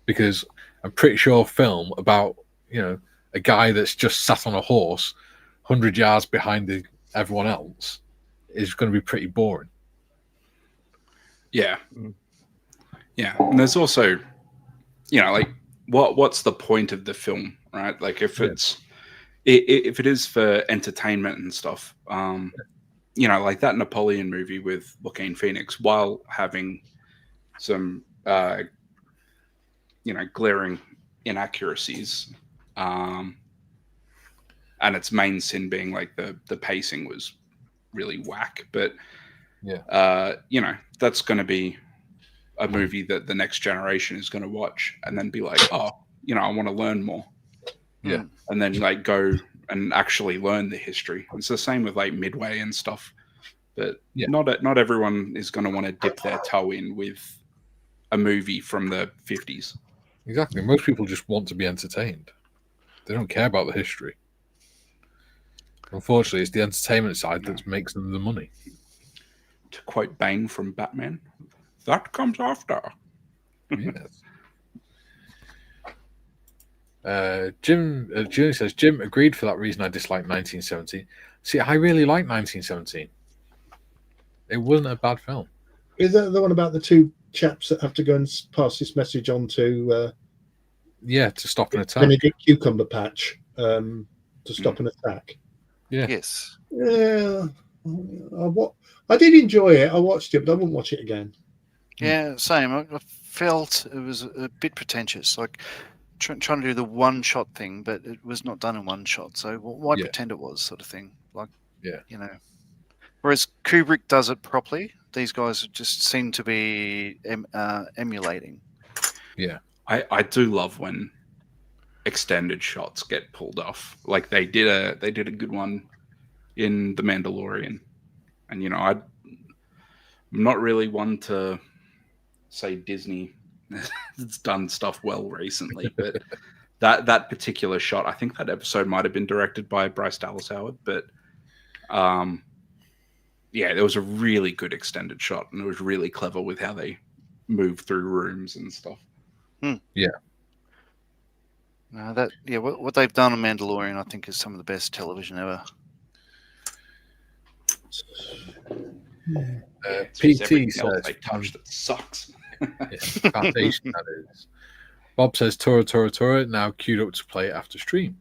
Because I'm pretty sure a film about, a guy that's just sat on a horse 100 yards behind everyone else is going to be pretty boring. Yeah. Yeah. And there's also, what's the point of the film, right? Like if if it is for entertainment and stuff, like that Napoleon movie with Joaquin Phoenix, while having some, glaring inaccuracies, and its main sin being like the pacing was really whack. But that's going to be a movie that the next generation is going to watch and then be like, I want to learn more. Yeah, and then like go and actually learn the history. It's the same with like Midway and stuff. But not everyone is going to want to dip their toe in with a movie from the 50s. Exactly. Most people just want to be entertained. They don't care about the history. Unfortunately, it's the entertainment side that makes them the money. To quote Bane from Batman, that comes after. Yes. Jim says, Jim agreed for that reason I dislike 1917. See, I really like 1917. It wasn't a bad film. Is that the one about the two chaps that have to go and pass this message on to to stop an attack? Benedict Cucumber Patch to stop an attack. Yeah. Yes. Yeah. I did enjoy it. I watched it, but I wouldn't watch it again. Yeah, same. I felt it was a bit pretentious, like trying to do the one-shot thing, but it was not done in one shot. So why pretend it was, sort of thing? Like, Whereas Kubrick does it properly. These guys just seem to be emulating. Yeah, I do love when extended shots get pulled off. Like they did a good one in The Mandalorian, and I'm not really one to say Disney has done stuff well recently, but that particular shot, I think that episode might have been directed by Bryce Dallas Howard, but there was a really good extended shot, and it was really clever with how they moved through rooms and stuff. Yeah. No, what they've done on Mandalorian, I think, is some of the best television ever. PT says they touched that sucks. Foundation, that is. Bob says Tora, now queued up to play it after stream.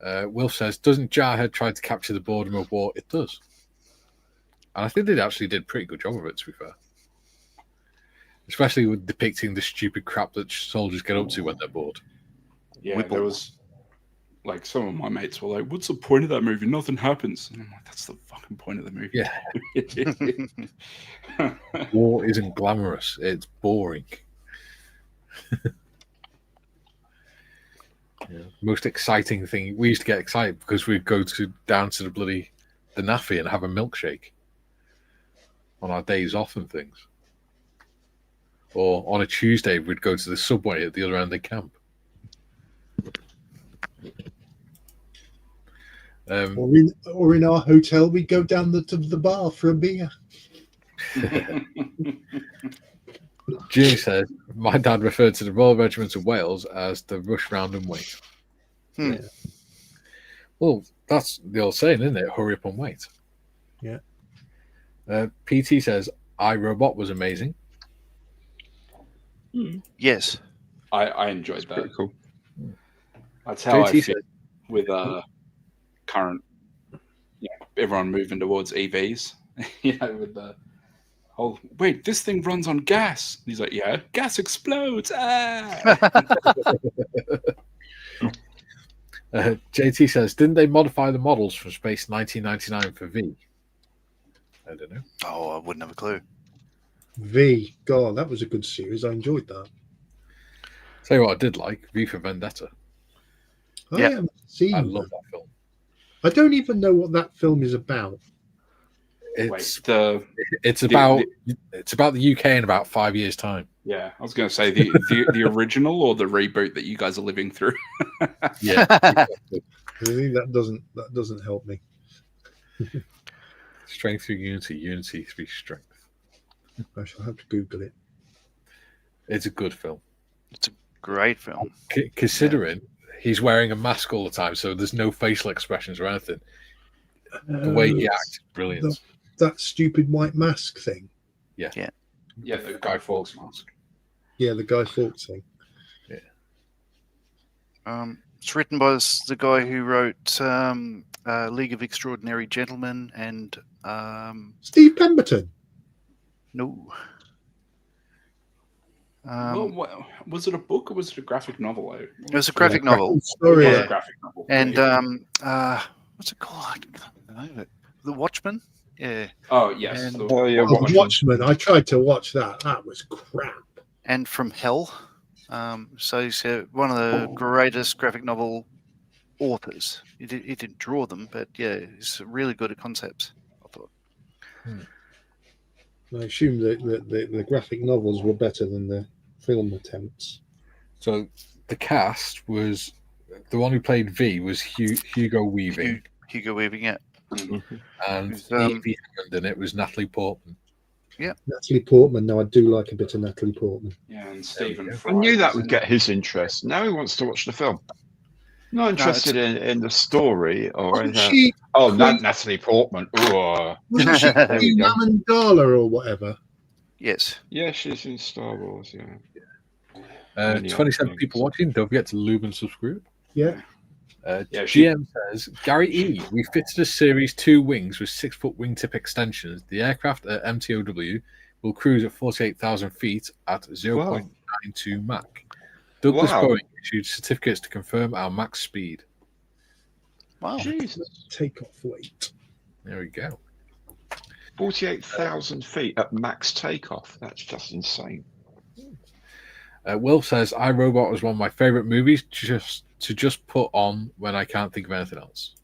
Wilf says, doesn't Jarhead try to capture the boredom of war? It does. And I think they actually did a pretty good job of it, to be fair. Especially with depicting the stupid crap that soldiers get up to when they're bored. Yeah, there was, like, some of my mates were like, what's the point of that movie? Nothing happens. And I'm like, that's the fucking point of the movie. Yeah. War isn't glamorous. It's boring. Most exciting thing, we used to get excited because we'd go down to the NAFI and have a milkshake on our days off and things. Or on a Tuesday, we'd go to the Subway at the other end of the camp. Or in our hotel, we go down to the bar for a beer. Jimmy said, my dad referred to the Royal Regiment of Wales as the rush round and wait. Yeah. Well, that's the old saying, isn't it? Hurry up and wait. Yeah. PT says, iRobot was amazing. Yes. I enjoyed that. Pretty cool. That's how JT I feel with current, everyone moving towards EVs. With the whole, wait, this thing runs on gas. And he's like, yeah, gas explodes. JT says, didn't they modify the models from Space 1999 for V? I don't know. Oh, I wouldn't have a clue. V, God, that was a good series. I enjoyed that. Tell you what I did like, V for Vendetta. I haven't seen I love that film. I don't even know what that film is about. It's about the UK in about 5 years' time. Yeah, I was going to say the original or the reboot that you guys are living through. Yeah, I think that doesn't help me. Strength through unity, unity through strength. I shall have to Google it. It's a good film. It's a great film. Considering he's wearing a mask all the time, so there's no facial expressions or anything. The way he acts is brilliant. That stupid white mask thing. Yeah, the Guy Fawkes mask. Yeah, the Guy Fawkes thing. Yeah. It's written by the guy who wrote League of Extraordinary Gentlemen and Steve Pemberton. No. Was it a book or was it a graphic novel? It was a graphic novel. Story. A graphic novel. And what's it called? I don't know. The Watchmen. Yeah. Oh yes. And, Watchmen. I tried to watch that. That was crap. And From Hell. So he's one of the greatest graphic novel authors. He didn't draw them, but yeah, he's really good at concepts, I thought. I assume that the graphic novels were better than the film attempts. So the cast was the one who played V was Hugo Weaving. Hugo Weaving, yeah. And Evie Hammond in it was Natalie Portman. Yeah, Natalie Portman. No, I do like a bit of Natalie Portman. Yeah, and Stephen I Fry. knew that would get his interest. Now he wants to watch the film. Not interested in the story or anything. Natalie Portman. Wasn't she Amandala or whatever? Yes. Yeah, she's in Star Wars. Yeah. 27 people watching. Don't forget to lube and subscribe. Yeah. GM says, Gary E. We fitted a Series 2 wings with 6-foot wingtip extensions. The aircraft at MTOW will cruise at 48,000 feet at 0.92 Mach. Douglas Boeing issued certificates to confirm our max speed. Wow. Jesus. Takeoff weight. There we go. 48,000 feet at max takeoff. That's just insane. Will says, iRobot was one of my favorite movies to just put on when I can't think of anything else.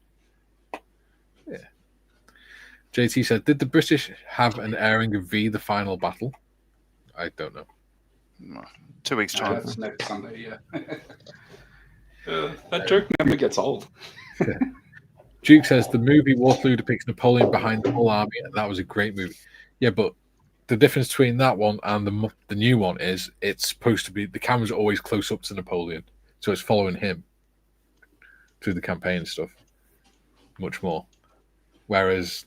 Yeah. JT said, did the British have an airing of V, the final battle? I don't know. No. 2 weeks' time. That's next Sunday, yeah. That joke never gets old. Duke says, the movie Waterloo depicts Napoleon behind the whole army, and that was a great movie. Yeah, but the difference between that one and the new one is it's supposed to be, the camera's always close up to Napoleon, so it's following him through the campaign and stuff much more. Whereas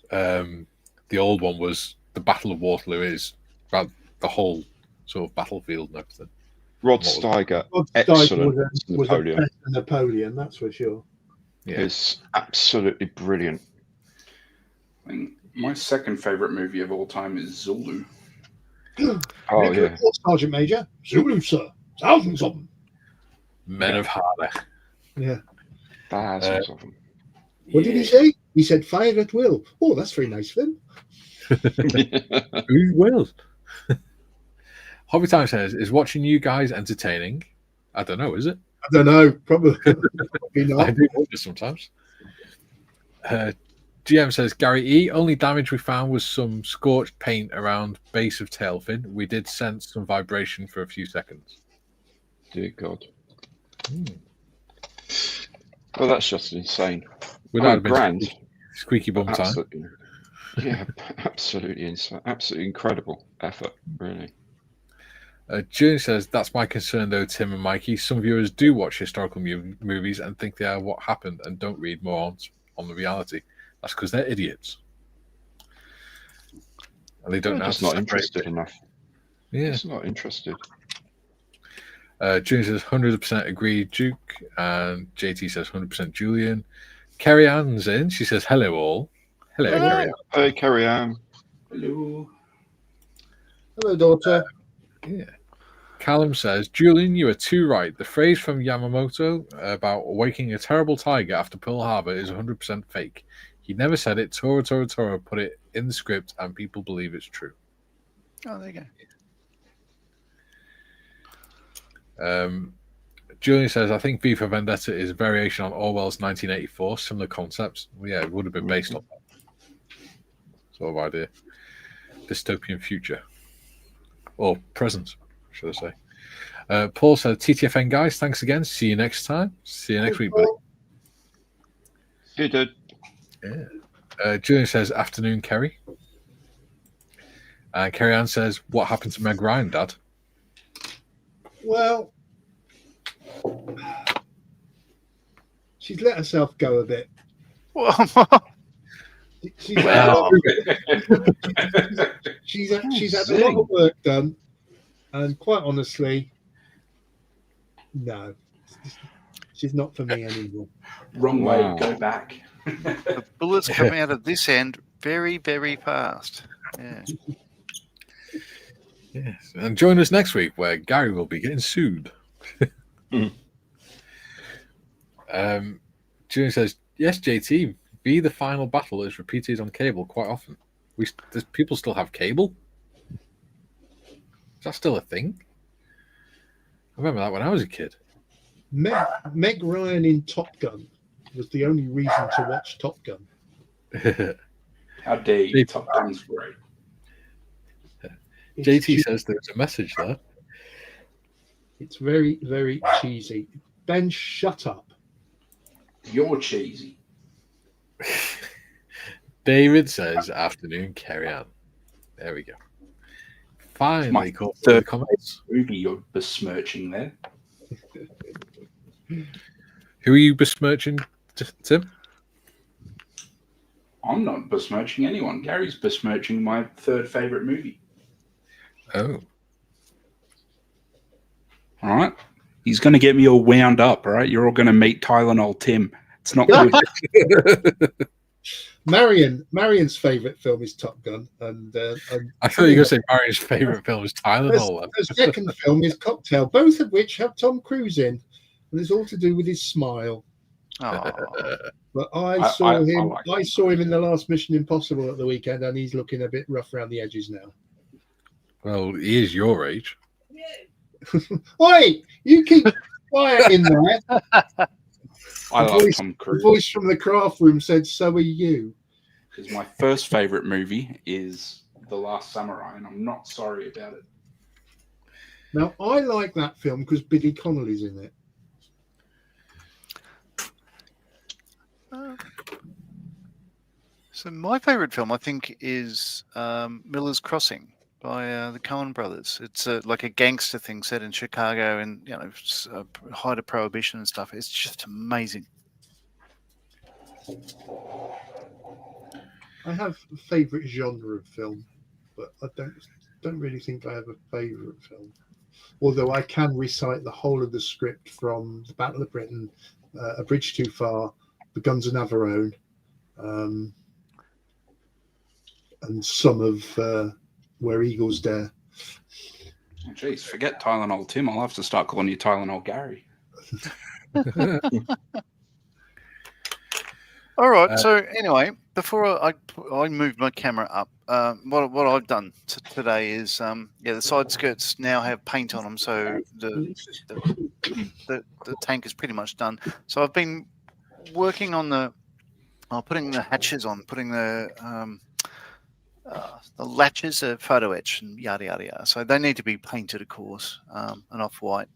The old one was the Battle of Waterloo is about the whole sort of battlefield and everything. Rod Steiger, Rod excellent. Steiger was a better Napoleon, that's for sure. Yeah. It's absolutely brilliant. I think my second favorite movie of all time is Zulu. Oh yeah, Sergeant Major, Zulu, sir, thousands of them. Men of Harlech. Yeah. thousands of them. What did he say? He said, "Fire at will." Oh, that's very nice of him. Who will? Hobby Time says, "Is watching you guys entertaining?" I don't know. Is it? I don't know. Probably not. I do wonder sometimes. GM says, "Gary E. Only damage we found was some scorched paint around base of tail fin. We did sense some vibration for a few seconds." Dear God. Well, that's just insane. Would that have been grand. squeaky bum time? Absolutely. Yeah, absolutely insane. Absolutely incredible effort, really. June says, "That's my concern, though, Tim and Mikey. Some viewers do watch historical movies and think they are what happened and don't read more on the reality. That's because they're idiots. And they don't know. Just not interested enough. Yeah. Just not interested." June says, 100% agree, Duke. And JT says, 100% Julian. Kerry Ann's in. She says, "Hello, all." Hello, Kerry Ann. Hey, Kerry Ann. Hello. Hello, daughter. Yeah. Callum says, "Julian, you are too right. The phrase from Yamamoto about waking a terrible tiger after Pearl Harbor is 100% fake. He never said it. Tora put it in the script, and people believe it's true." Oh, there you go. Julian says, "I think V for Vendetta is a variation on Orwell's 1984. Similar concepts." Well, yeah, it would have been based on that sort of idea. Dystopian future. Or present, should I say. Paul said, "TTFN guys, thanks again. See you next time. See you next week, buddy." You did. Yeah. Julian says, "Afternoon, Kerry." And Kerry Ann says, "What happened to Meg Ryan, Dad?" Well, she's let herself go a bit. She's had a lot of work done, and quite honestly, no, she's not for me anymore. Wrong way, go back. The bullets coming out of this end very, very fast. Yeah. Yes. And join us next week where Gary will be getting sued. Julian says, "Yes, JT, be the final battle is repeated on cable quite often. Does people still have cable? Is that still a thing? I remember that when I was a kid." Meg Ryan in Top Gun was the only reason to watch Top Gun. How dare you? Top Gun's great. JT says there's a message there. It's very, very cheesy. Ben, shut up. You're cheesy. David says, "Afternoon, Kerry Ann." There we go. Finally caught the comments. Movie you're besmirching there. Who are you besmirching, Tim? I'm not besmirching anyone. Gary's besmirching my third favorite movie. Oh. All right. He's going to get me all wound up, all right? You're all going to meet Tylenol Tim. It's not good. Marion's favourite film is Top Gun. And I thought you were going to say Marion's favourite film is Tylenol. The second film is Cocktail, both of which have Tom Cruise in. And it's all to do with his smile. But I saw him in the last Mission Impossible at the weekend, and he's looking a bit rough around the edges now. Well, he is your age. Oi, you keep quiet in there. I love Tom Cruise. The voice from the craft room said, "So are you." Because my first favorite movie is The Last Samurai, and I'm not sorry about it. Now, I like that film because Billy Connolly's in it. So my favorite film, I think, is Miller's Crossing by the Coen brothers. It's like a gangster thing set in Chicago and, height of Prohibition and stuff. It's just amazing. I have a favourite genre of film, but I don't really think I have a favourite film. Although I can recite the whole of the script from The Battle of Britain, A Bridge Too Far, The Guns of Navarone, and some of Where Eagles Dare. Jeez, forget Tylenol Tim. I'll have to start calling you Tylenol Gary. All right. So anyway, before I move my camera up, what I've done today is the side skirts now have paint on them, so the tank is pretty much done. So I've been working on putting the hatches on, putting the latches, photo etch, and yada yada yada. So they need to be painted, of course, and off white.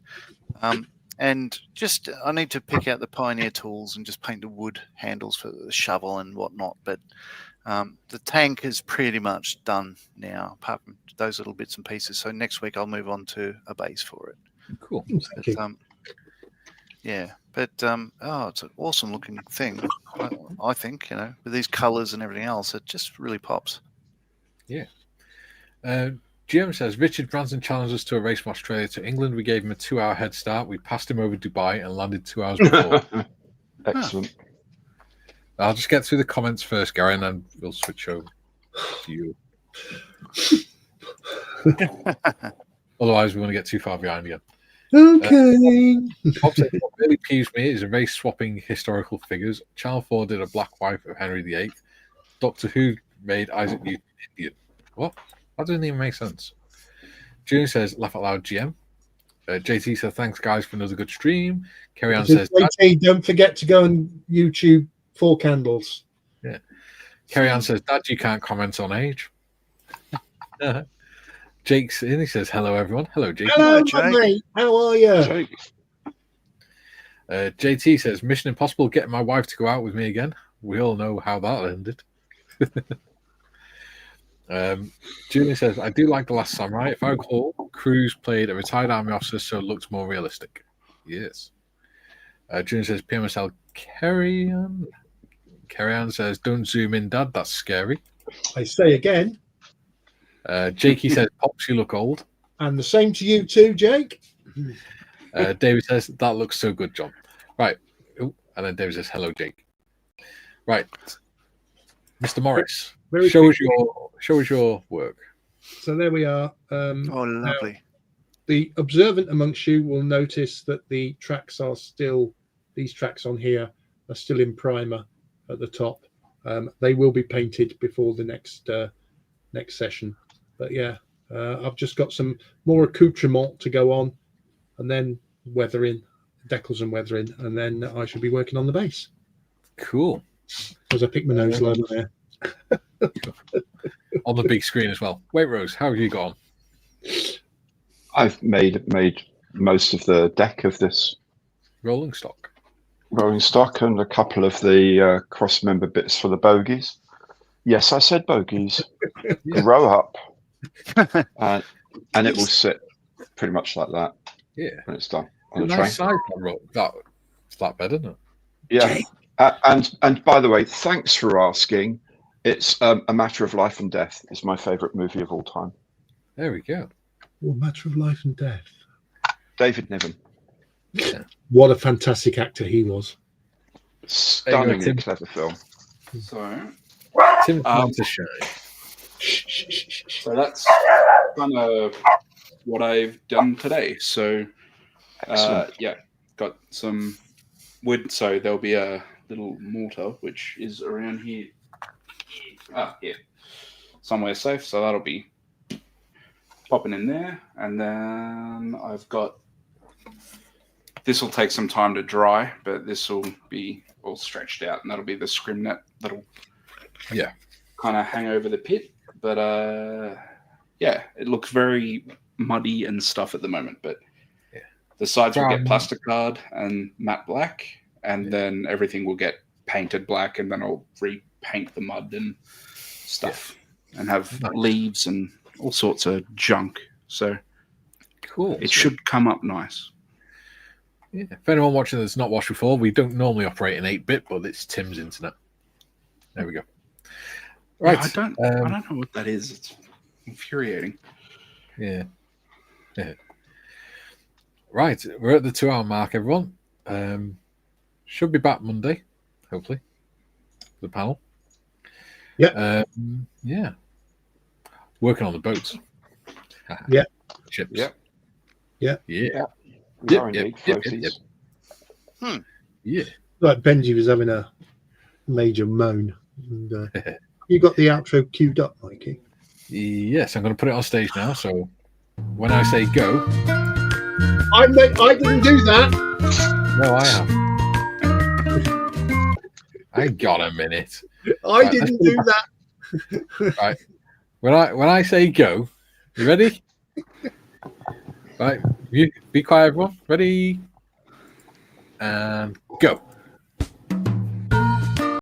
And just I need to pick out the Pioneer tools and just paint the wood handles for the shovel and whatnot. But the tank is pretty much done now, apart from those little bits and pieces. So next week I'll move on to a base for it. Cool. Thank you. It's an awesome looking thing. I think, with these colours and everything else, it just really pops. Yeah. GM says Richard Branson challenged us to a race from Australia to England. We gave him a 2-hour head start. We passed him over Dubai and landed 2 hours before. Excellent. I'll just get through the comments first, Gary, and then we'll switch over to you. Otherwise, we're going to get too far behind again. Okay. Bob said, what really peeves me is a race swapping historical figures. Channel 4 did a black wife of Henry VIII. Doctor Who made Isaac Newton Indian. What? That doesn't even make sense. June says, laugh out loud, GM. JT says, thanks, guys, for another good stream. Carry on says, JT, don't forget to go on YouTube 4 Candles. Yeah. Carry on says, Dad, you can't comment on age. Jake's in. He says, hello, everyone. Hello, Jake. Hello, mate. How are you? Jake. JT says, Mission Impossible, getting my wife to go out with me again. We all know how that ended. Julian says, I do like The Last Samurai. If I recall, Cruise played a retired army officer, so it looks more realistic. Yes. Julian says, PMSL, carry on. Carry on says, don't zoom in, Dad. That's scary. I say again. Jakey says, Pops, you look old. And the same to you too, Jake. David says, that looks so good, John. Right. Ooh, and then David says, hello, Jake. Right. Mr. Morris, show us your work. So there we are. Lovely. Now, the observant amongst you will notice that the tracks are still, these tracks on here are still in primer at the top. They will be painted before the next session. But yeah, I've just got some more accoutrement to go on, and then weathering, decals and weathering, and then I should be working on the base. Cool. Because I picked my nose low there. On the big screen as well. Wait, Rose, how have you gone? I've made most of the deck of this rolling stock and a couple of the cross member bits for the bogies. Yes, I said bogies. Yeah. Grow up, and it will sit pretty much like that. Yeah, when it's done on the nice train. It's that better, isn't it? Yeah, and by the way, thanks for asking. It's A Matter of Life and Death is my favourite movie of all time. There we go. Well, Matter of Life and Death. David Niven. Yeah. What a fantastic actor he was. Stunningly clever film. So, Tim to shine. So that's kind of what I've done today. So, got some wood. So there'll be a little mortar, which is around here. Here. Somewhere safe. So that'll be popping in there. And then I've got, this will take some time to dry, but this will be all stretched out, and that'll be the scrim net that'll kind of hang over the pit. But it looks very muddy and stuff at the moment, but the sides will get plasticard and matte black, and then everything will get painted black, and then I'll repaint the mud and stuff and have leaves and all sorts of junk. So cool. It should come up nice. Yeah. If anyone watching that's not watched before, we don't normally operate in 8-bit, but it's Tim's internet. There we go. Right. Yeah, I don't know what that is. It's infuriating. Yeah. Right. We're at the 2-hour mark, everyone. Should be back Monday, hopefully. The panel. Yeah. Yeah. Working on the boats. Yeah. Ships. Yeah. Yeah. Yeah. We are indeed floaties. Yeah. Like Benji was having a major moan. And, you got the outro queued up, Mikey? Yes, I'm going to put it on stage now. So when I say go, I didn't do that. no, I have. I got a minute. I didn't do that. Right. When I say go, you ready? Right. You be quiet, everyone. Ready? And go.